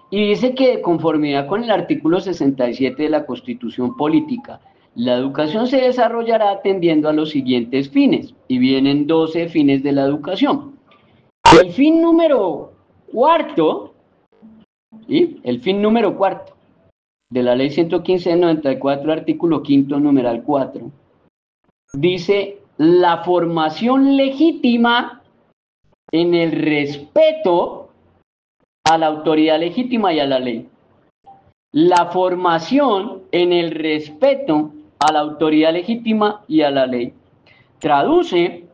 y dice que de conformidad con el artículo 67 de la Constitución Política, la educación se desarrollará atendiendo a los siguientes fines, y vienen 12 fines de la educación. El fin número cuarto, ¿sí? El fin número cuarto de la ley 115 del 94, artículo 5, numeral 4, dice la formación legítima en el respeto a la autoridad legítima y a la ley. La formación en el respeto a la autoridad legítima y a la ley. Traduce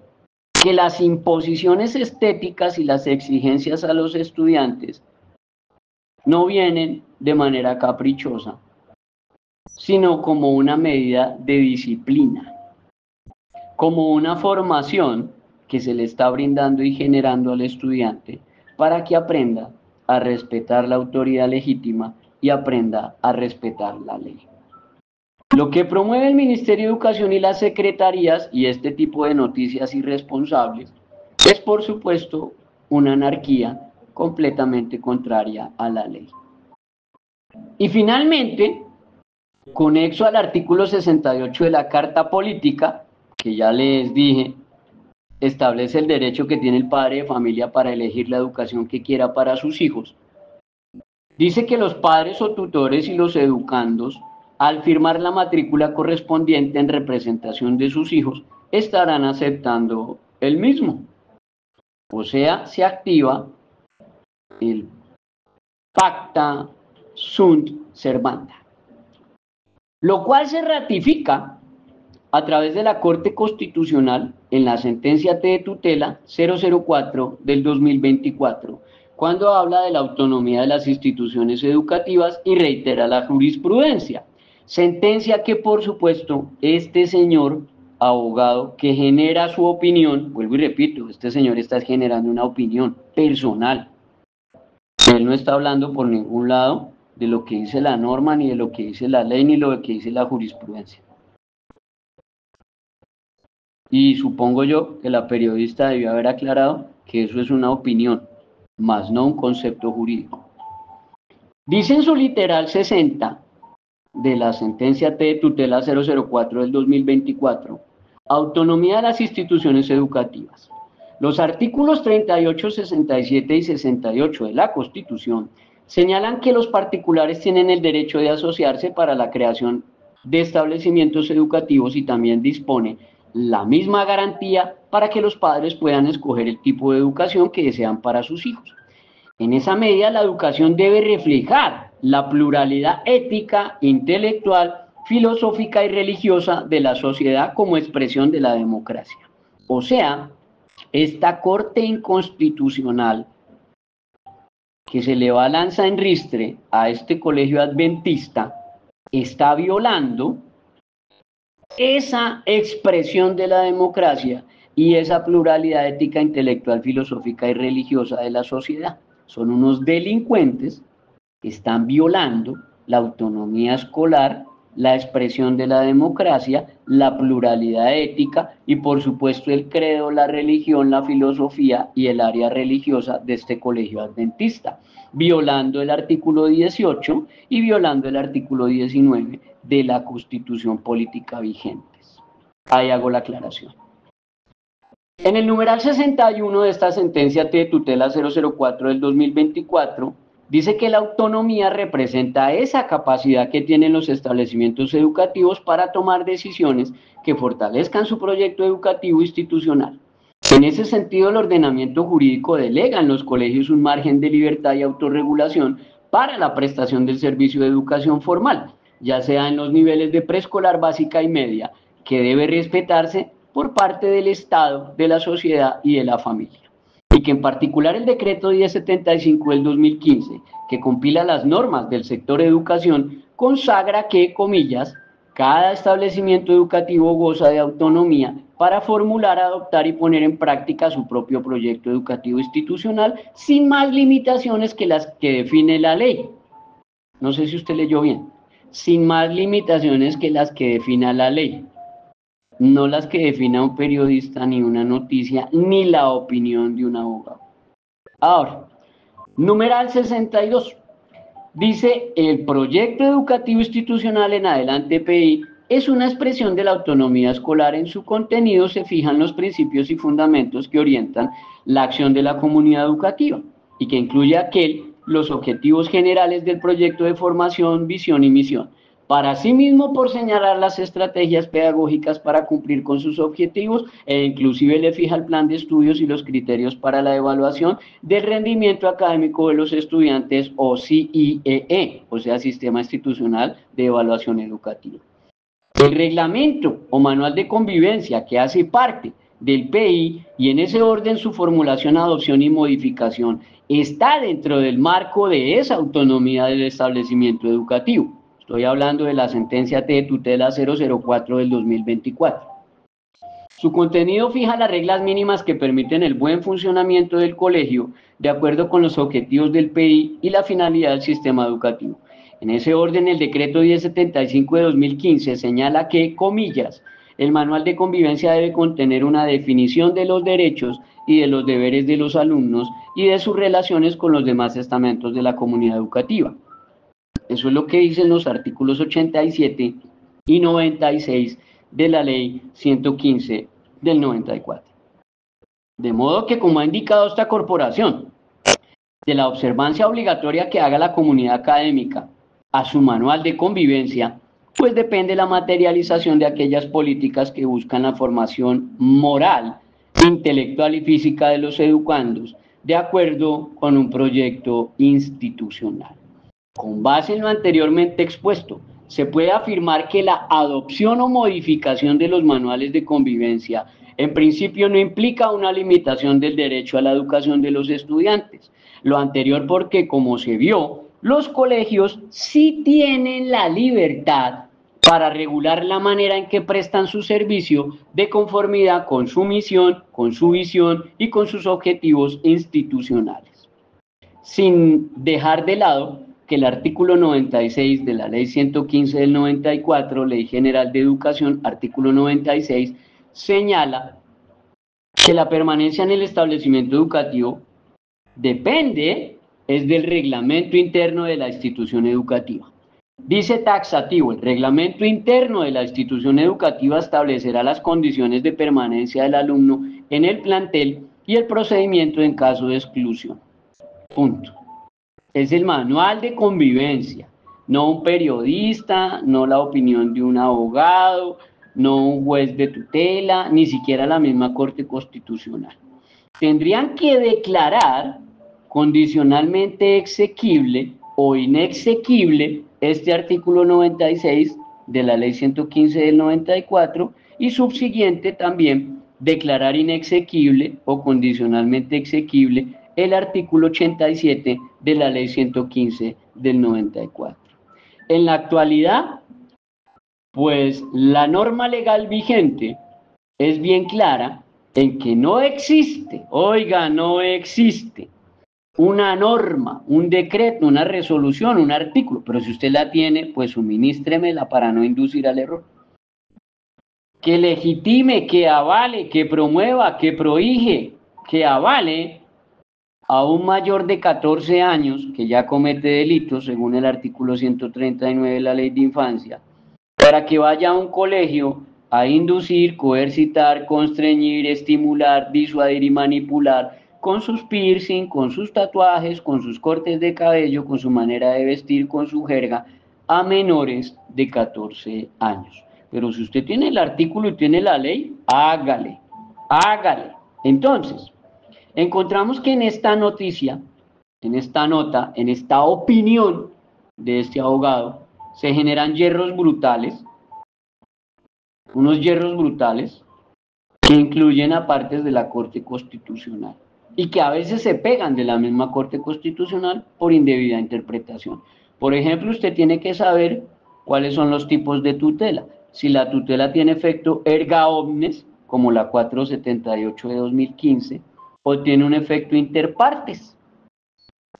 que las imposiciones estéticas y las exigencias a los estudiantes no vienen de manera caprichosa, sino como una medida de disciplina, como una formación que se le está brindando y generando al estudiante para que aprenda a respetar la autoridad legítima y aprenda a respetar la ley. Lo que promueve el Ministerio de Educación y las secretarías y este tipo de noticias irresponsables es, por supuesto, una anarquía completamente contraria a la ley. Y finalmente, conexo al artículo 68 de la Carta Política, que ya les dije, establece el derecho que tiene el padre de familia para elegir la educación que quiera para sus hijos. Dice que los padres o tutores y los educandos, al firmar la matrícula correspondiente en representación de sus hijos, estarán aceptando el mismo. O sea, se activa el pacta sunt servanda. lo cual se ratifica a través de la Corte Constitucional en la sentencia T de tutela 004 del 2024, cuando habla de la autonomía de las instituciones educativas y reitera la jurisprudencia. Sentencia que, por supuesto, este señor abogado que genera su opinión, vuelvo y repito, este señor está generando una opinión personal. Él no está hablando por ningún lado de lo que dice la norma, ni de lo que dice la ley, ni de lo que dice la jurisprudencia. Y supongo yo que la periodista debió haber aclarado que eso es una opinión, más no un concepto jurídico. Dice en su literal 60 de la sentencia T de tutela 004 del 2024, autonomía de las instituciones educativas. Los artículos 38, 67 y 68 de la Constitución señalan que los particulares tienen el derecho de asociarse para la creación de establecimientos educativos y también dispone la misma garantía para que los padres puedan escoger el tipo de educación que desean para sus hijos. En esa medida, la educación debe reflejar la pluralidad ética, intelectual, filosófica y religiosa de la sociedad como expresión de la democracia. O sea, esta Corte Inconstitucional que se le va lanza en ristre a este colegio adventista está violando esa expresión de la democracia y esa pluralidad ética, intelectual, filosófica y religiosa de la sociedad. Son unos delincuentes que están violando la autonomía escolar, la expresión de la democracia, la pluralidad ética y por supuesto el credo, la religión, la filosofía y el área religiosa de este colegio adventista, violando el artículo 18 y violando el artículo 19 de la Constitución política vigentes. Ahí hago la aclaración. En el numeral 61 de esta sentencia T de tutela 004 del 2024, dice que la autonomía representa esa capacidad que tienen los establecimientos educativos para tomar decisiones que fortalezcan su proyecto educativo institucional. En ese sentido, el ordenamiento jurídico delega en los colegios un margen de libertad y autorregulación para la prestación del servicio de educación formal, ya sea en los niveles de preescolar, básica y media, que debe respetarse por parte del Estado, de la sociedad y de la familia. Y que en particular el decreto 1075 del 2015, que compila las normas del sector educación, consagra que, comillas, cada establecimiento educativo goza de autonomía para formular, adoptar y poner en práctica su propio proyecto educativo institucional sin más limitaciones que las que define la ley. No sé si usted leyó bien. Sin más limitaciones que las que defina la ley. No las que defina un periodista, ni una noticia, ni la opinión de un abogado. Ahora, numeral 62. Dice, el proyecto educativo institucional en adelante PI es una expresión de la autonomía escolar. En su contenido se fijan los principios y fundamentos que orientan la acción de la comunidad educativa y que incluye los objetivos generales del proyecto de formación, visión y misión. Para asimismo, por señalar las estrategias pedagógicas para cumplir con sus objetivos e inclusive le fija el plan de estudios y los criterios para la evaluación del rendimiento académico de los estudiantes o CIEE, o sea, Sistema Institucional de Evaluación Educativa. El reglamento o manual de convivencia que hace parte del PI y en ese orden su formulación, adopción y modificación está dentro del marco de esa autonomía del establecimiento educativo. Estoy hablando de la sentencia T de tutela 004 del 2024. Su contenido fija las reglas mínimas que permiten el buen funcionamiento del colegio de acuerdo con los objetivos del PI y la finalidad del sistema educativo. En ese orden, el decreto 1075 de 2015 señala que, comillas, el manual de convivencia debe contener una definición de los derechos y de los deberes de los alumnos y de sus relaciones con los demás estamentos de la comunidad educativa. Eso es lo que dicen los artículos 87 y 96 de la ley 115 del 94. De modo que, como ha indicado esta corporación, de la observancia obligatoria que haga la comunidad académica a su manual de convivencia, pues depende la materialización de aquellas políticas que buscan la formación moral, intelectual y física de los educandos, de acuerdo con un proyecto institucional. Con base en lo anteriormente expuesto se puede afirmar que la adopción o modificación de los manuales de convivencia en principio no implica una limitación del derecho a la educación de los estudiantes. Lo anterior porque, como se vio, los colegios sí tienen la libertad para regular la manera en que prestan su servicio de conformidad con su misión, con su visión y con sus objetivos institucionales. Sin dejar de lado que el artículo 96 de la Ley 115 del 94, Ley General de Educación, artículo 96, señala que la permanencia en el establecimiento educativo depende es del reglamento interno de la institución educativa. Dice taxativo, el reglamento interno de la institución educativa establecerá las condiciones de permanencia del alumno en el plantel y el procedimiento en caso de exclusión. Punto. Es el manual de convivencia, no un periodista, no la opinión de un abogado, no un juez de tutela, ni siquiera la misma Corte Constitucional. Tendrían que declarar condicionalmente exequible o inexequible este artículo 96 de la Ley 115 del 94 y subsiguiente también declarar inexequible o condicionalmente exequible el artículo 87 de la Ley 115 del 94. En la actualidad, pues la norma legal vigente es bien clara en que no existe, oiga, no existe una norma, un decreto, una resolución, un artículo, pero si usted la tiene, pues suministremela para no inducir al error. Que legitime, que avale, que promueva, que prohíje, que avale a un mayor de 14 años que ya comete delitos, según el artículo 139 de la Ley de Infancia, para que vaya a un colegio a inducir, coercitar, constreñir, estimular, disuadir y manipular con sus piercing, con sus tatuajes, con sus cortes de cabello, con su manera de vestir, con su jerga, a menores de 14 años. Pero si usted tiene el artículo y tiene la ley, hágale, hágale. Entonces, encontramos que en esta noticia, en esta nota, en esta opinión de este abogado, se generan hierros brutales, unos hierros brutales que incluyen a partes de la Corte Constitucional y que a veces se pegan de la misma Corte Constitucional por indebida interpretación. Por ejemplo, usted tiene que saber cuáles son los tipos de tutela. Si la tutela tiene efecto erga omnes, como la 478 de 2015, o tiene un efecto inter partes,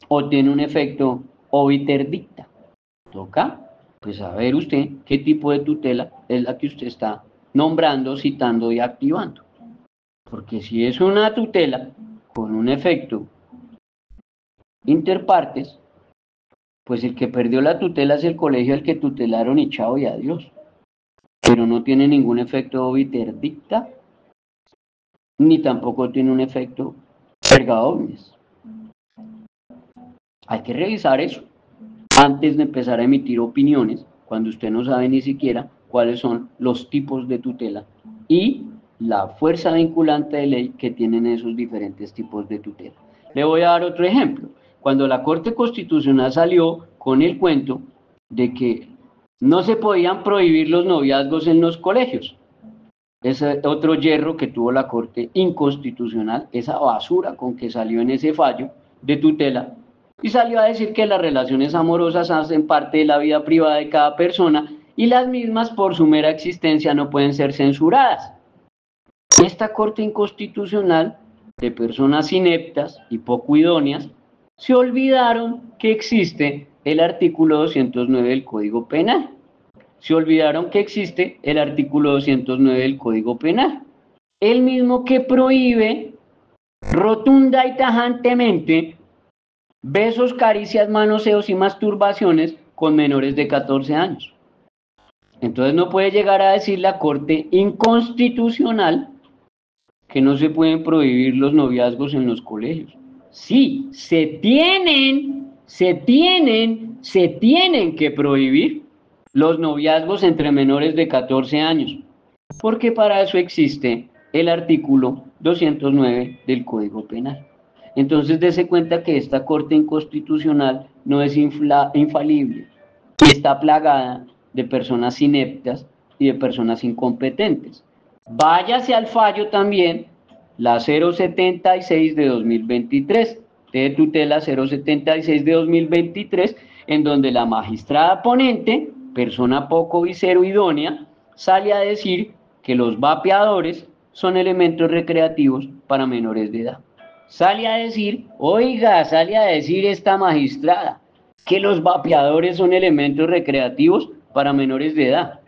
o tiene un efecto obiter dicta. Toca, pues, saber usted qué tipo de tutela es la que usted está nombrando, citando y activando. Porque si es una tutela con un efecto interpartes, pues el que perdió la tutela es el colegio al que tutelaron y chao y adiós. Pero no tiene ningún efecto obiter dicta, ni tampoco tiene un efecto erga omnes. Hay que revisar eso antes de empezar a emitir opiniones, cuando usted no sabe ni siquiera cuáles son los tipos de tutela y la fuerza vinculante de ley que tienen esos diferentes tipos de tutela. Le voy a dar otro ejemplo. Cuando la Corte Constitucional salió con el cuento de que no se podían prohibir los noviazgos en los colegios, ese otro hierro que tuvo la Corte Inconstitucional, esa basura con que salió en ese fallo de tutela, y salió a decir que las relaciones amorosas hacen parte de la vida privada de cada persona y las mismas por su mera existencia no pueden ser censuradas. Esta Corte Inconstitucional, de personas ineptas y poco idóneas, se olvidaron que existe el artículo 209 del Código Penal. Se olvidaron que existe el artículo 209 del Código Penal, el mismo que prohíbe rotunda y tajantemente besos, caricias, manoseos y masturbaciones con menores de 14 años. Entonces no puede llegar a decir la Corte Inconstitucional que no se pueden prohibir los noviazgos en los colegios. Sí, se tienen que prohibir los noviazgos entre menores de 14 años, porque para eso existe el artículo 209 del Código Penal. Entonces, dése cuenta que esta Corte Inconstitucional no es infalible, está plagada de personas ineptas y de personas incompetentes. Váyase al fallo también, la 076 de 2023, de tutela 076 de 2023, en donde la magistrada ponente, persona poco visero idónea, sale a decir que los vapeadores son elementos recreativos para menores de edad. Sale a decir, oiga, sale a decir esta magistrada que los vapeadores son elementos recreativos para menores de edad,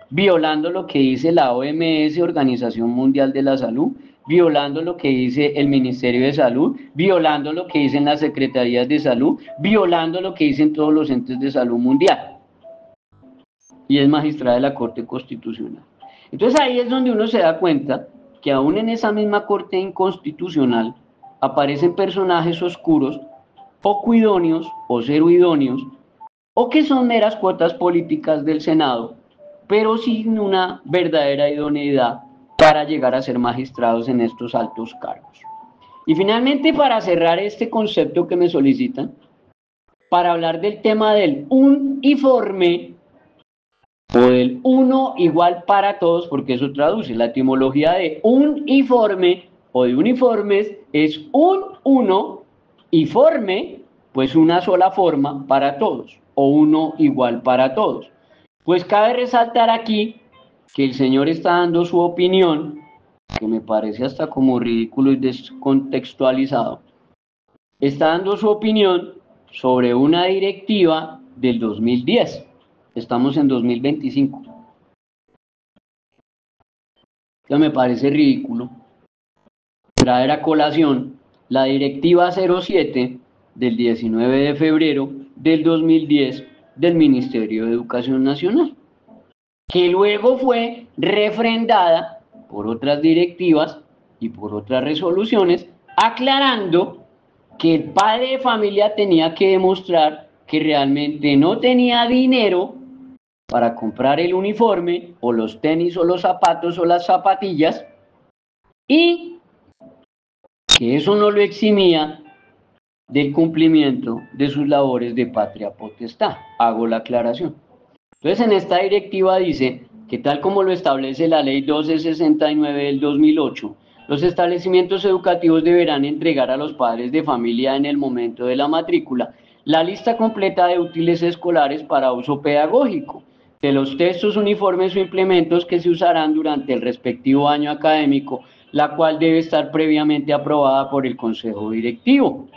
violando lo que dice la OMS, Organización Mundial de la Salud, violando lo que dice el Ministerio de Salud, violando lo que dicen las secretarías de salud, violando lo que dicen todos los entes de salud mundial. Y es magistrada de la Corte Constitucional. Entonces ahí es donde uno se da cuenta que aún en esa misma Corte Inconstitucional aparecen personajes oscuros, poco idóneos o cero idóneos, o que son meras cuotas políticas del Senado, pero sin una verdadera idoneidad para llegar a ser magistrados en estos altos cargos. Y finalmente, para cerrar este concepto que me solicitan, para hablar del tema del uniforme o del uno igual para todos, porque eso traduce la etimología de uniforme o de uniformes, es un uno y forme, pues una sola forma para todos, o uno igual para todos. Pues cabe resaltar aquí que el señor está dando su opinión, que me parece hasta como ridículo y descontextualizado, está dando su opinión sobre una directiva del 2010. Estamos en 2025. Esto me parece ridículo traer a colación la directiva 07 del 19 de febrero del 2010 del Ministerio de Educación Nacional, que luego fue refrendada por otras directivas y por otras resoluciones, aclarando que el padre de familia tenía que demostrar que realmente no tenía dinero para comprar el uniforme o los tenis o los zapatos o las zapatillas, y que eso no lo eximía del cumplimiento de sus labores de patria potestad. Hago la aclaración. Entonces, en esta directiva dice que, tal como lo establece la Ley 1269 del 2008, los establecimientos educativos deberán entregar a los padres de familia en el momento de la matrícula la lista completa de útiles escolares para uso pedagógico, de los textos, uniformes o implementos que se usarán durante el respectivo año académico, la cual debe estar previamente aprobada por el Consejo Directivo,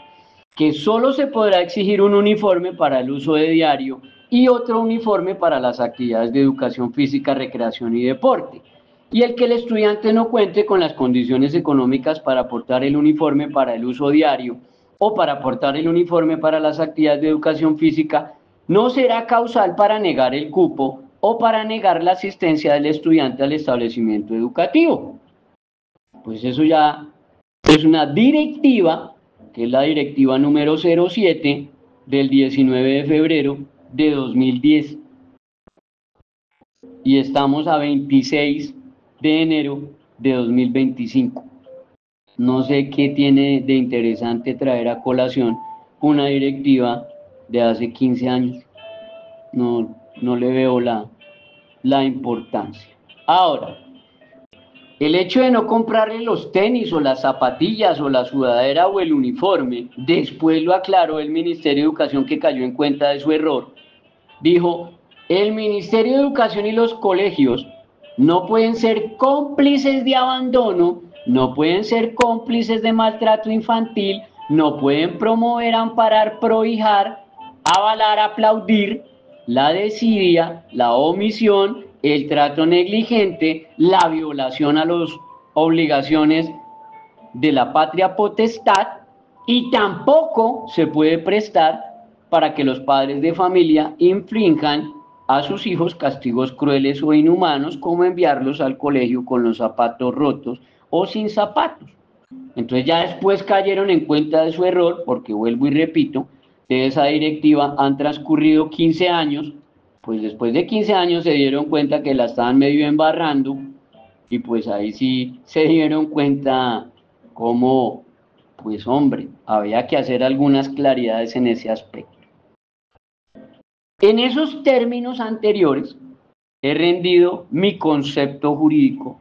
que solo se podrá exigir un uniforme para el uso de diario y otro uniforme para las actividades de educación física, recreación y deporte, y el que el estudiante no cuente con las condiciones económicas para aportar el uniforme para el uso diario o para aportar el uniforme para las actividades de educación física no será causal para negar el cupo o para negar la asistencia del estudiante al establecimiento educativo. Pues eso ya es una directiva, que es la directiva número 07 del 19 de febrero de 2010. Y estamos a 26 de enero de 2025. No sé qué tiene de interesante traer a colación una directiva de hace 15 años. No le veo la importancia. Ahora, el hecho de no comprarle los tenis o las zapatillas o la sudadera o el uniforme, después lo aclaró el Ministerio de Educación, que cayó en cuenta de su error. Dijo, el Ministerio de Educación y los colegios no pueden ser cómplices de abandono, no pueden ser cómplices de maltrato infantil, no pueden promover, amparar, prohijar, avalar, aplaudir la desidia, la omisión, el trato negligente, la violación a las obligaciones de la patria potestad, y tampoco se puede prestar para que los padres de familia infrinjan a sus hijos castigos crueles o inhumanos, como enviarlos al colegio con los zapatos rotos o sin zapatos. Entonces ya después cayeron en cuenta de su error, porque vuelvo y repito, de esa directiva han transcurrido 15 años, pues después de 15 años se dieron cuenta que la estaban medio embarrando, y pues ahí sí se dieron cuenta cómo, pues hombre, había que hacer algunas claridades en ese aspecto. En esos términos anteriores he rendido mi concepto jurídico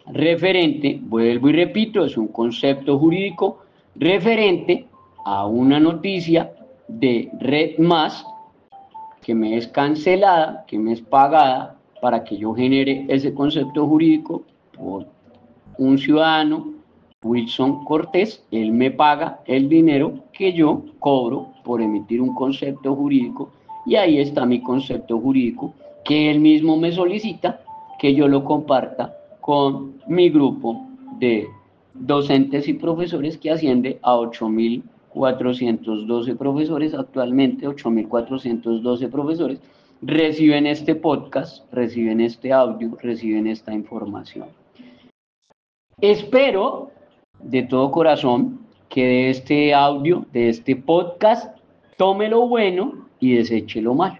referente, vuelvo y repito, es un concepto jurídico referente a una noticia de Red Más que me es cancelada, que me es pagada para que yo genere ese concepto jurídico por un ciudadano, Wilson Cortés. Él me paga el dinero que yo cobro por emitir un concepto jurídico, y ahí está mi concepto jurídico que él mismo me solicita que yo lo comparta con mi grupo de docentes y profesores, que asciende a 8.412 profesores. Actualmente 8.412 profesores reciben este podcast, reciben este audio, reciben esta información. Espero de todo corazón que de este audio, de este podcast, tome lo bueno y deseche lo malo.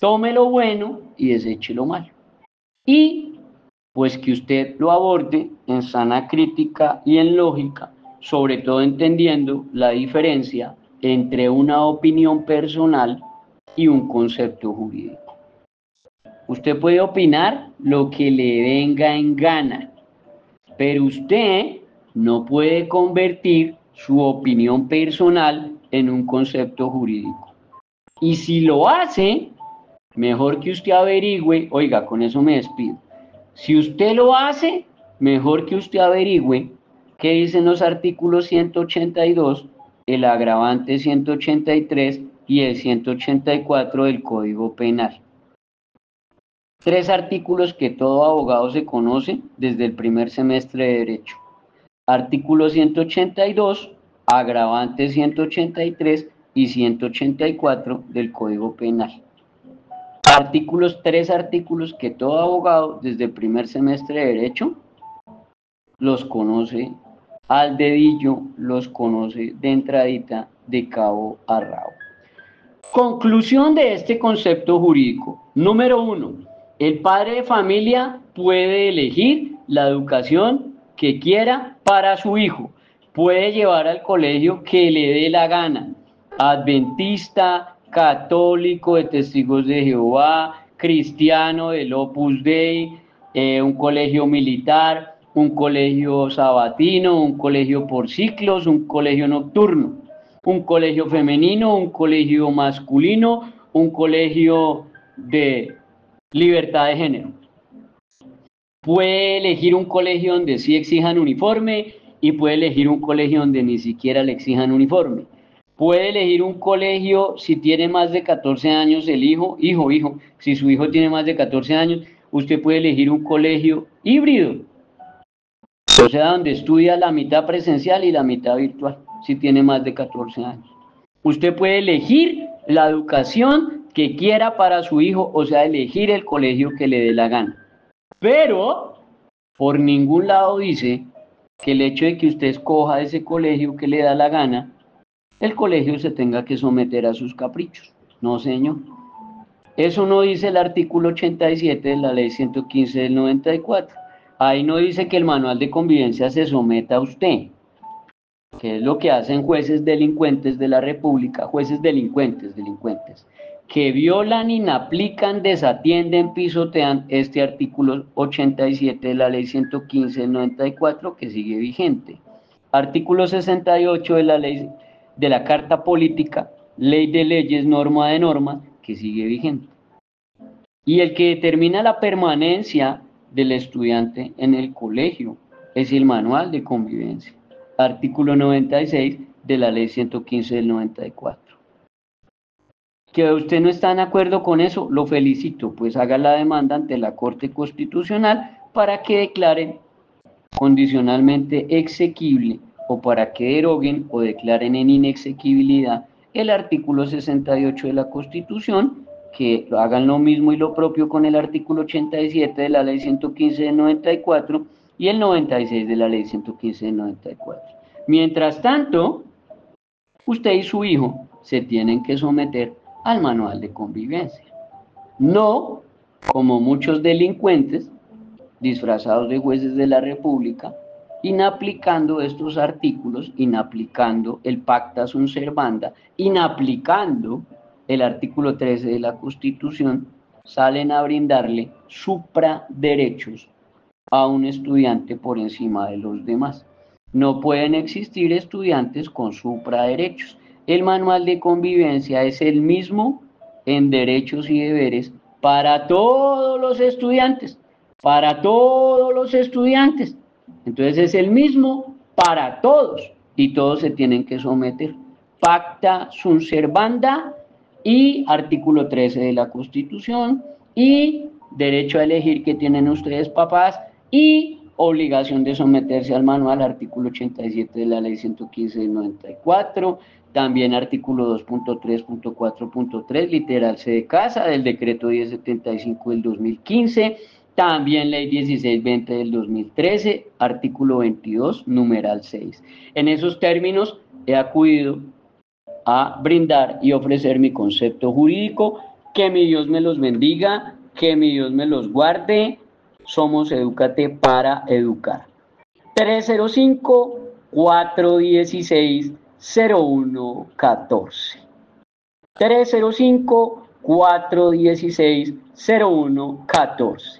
Tome lo bueno y deseche lo malo. Y pues que usted lo aborde en sana crítica y en lógica, sobre todo entendiendo la diferencia entre una opinión personal y un concepto jurídico. Usted puede opinar lo que le venga en gana, pero usted no puede convertir su opinión personal en un concepto jurídico. Y si lo hace, mejor que usted averigüe, oiga, con eso me despido. Si usted lo hace, mejor que usted averigüe qué dicen los artículos 182, el agravante 183 y el 184 del Código Penal. 3 artículos que todo abogado se conoce desde el primer semestre de Derecho. Artículo 182, agravante 183 y 184 del Código Penal. Tres artículos que todo abogado desde el primer semestre de Derecho los conoce al dedillo, los conoce de entradita, de cabo a rabo. Conclusión de este concepto jurídico. Número 1. El padre de familia puede elegir la educación que quiera para su hijo. Puede llevar al colegio que le dé la gana. Adventista, católico, de Testigos de Jehová, cristiano, del Opus Dei, un colegio militar, un colegio sabatino, un colegio por ciclos, un colegio nocturno, un colegio femenino, un colegio masculino, un colegio de libertad de género. Puede elegir un colegio donde sí exijan uniforme y puede elegir un colegio donde ni siquiera le exijan uniforme. Puede elegir un colegio si tiene más de 14 años el hijo, si su hijo tiene más de 14 años, usted puede elegir un colegio híbrido, o sea, donde estudia la mitad presencial y la mitad virtual, si tiene más de 14 años. Usted puede elegir la educación que quiera para su hijo, o sea, elegir el colegio que le dé la gana. Pero por ningún lado dice que el hecho de que usted escoja ese colegio que le da la gana, el colegio se tenga que someter a sus caprichos. No, señor. Eso no dice el artículo 87 de la ley 115 del 94. Ahí no dice que el manual de convivencia se someta a usted, que es lo que hacen jueces delincuentes de la República, jueces delincuentes, que violan, inaplican, desatienden, pisotean este artículo 87 de la ley 115 del 94, que sigue vigente. Artículo 68 de la ley de la Carta Política, ley de leyes, norma de normas, que sigue vigente. Y el que determina la permanencia del estudiante en el colegio es el manual de convivencia. Artículo 96 de la ley 115 del 94. Que usted no está de acuerdo con eso, lo felicito, pues haga la demanda ante la Corte Constitucional para que declaren condicionalmente exequible o para que deroguen o declaren en inexequibilidad el artículo 68 de la Constitución, que hagan lo mismo y lo propio con el artículo 87 de la ley 115 del 94 y el 96 de la ley 115 del 94. Mientras tanto, usted y su hijo se tienen que someter al manual de convivencia. No como muchos delincuentes disfrazados de jueces de la República inaplicando estos artículos, inaplicando el pacta sunt servanda, inaplicando el artículo 13 de la Constitución, salen a brindarle supraderechos a un estudiante por encima de los demás. No pueden existir estudiantes con supraderechos. El manual de convivencia es el mismo en derechos y deberes para todos los estudiantes, para todos los estudiantes. Entonces es el mismo para todos y todos se tienen que someter. Pacta sunt servanda y artículo 13 de la Constitución y derecho a elegir que tienen ustedes papás y obligación de someterse al manual, artículo 87 de la ley 115 del 94, también artículo 2.3.4.3, literal C de casa, del decreto 1075 del 2015, también ley 1620 del 2013, artículo 22, numeral 6. En esos términos he acudido a brindar y ofrecer mi concepto jurídico. Que mi Dios me los bendiga, que mi Dios me los guarde. Somos Edúcate para Educar. 305-416-0114. 305-416-0114.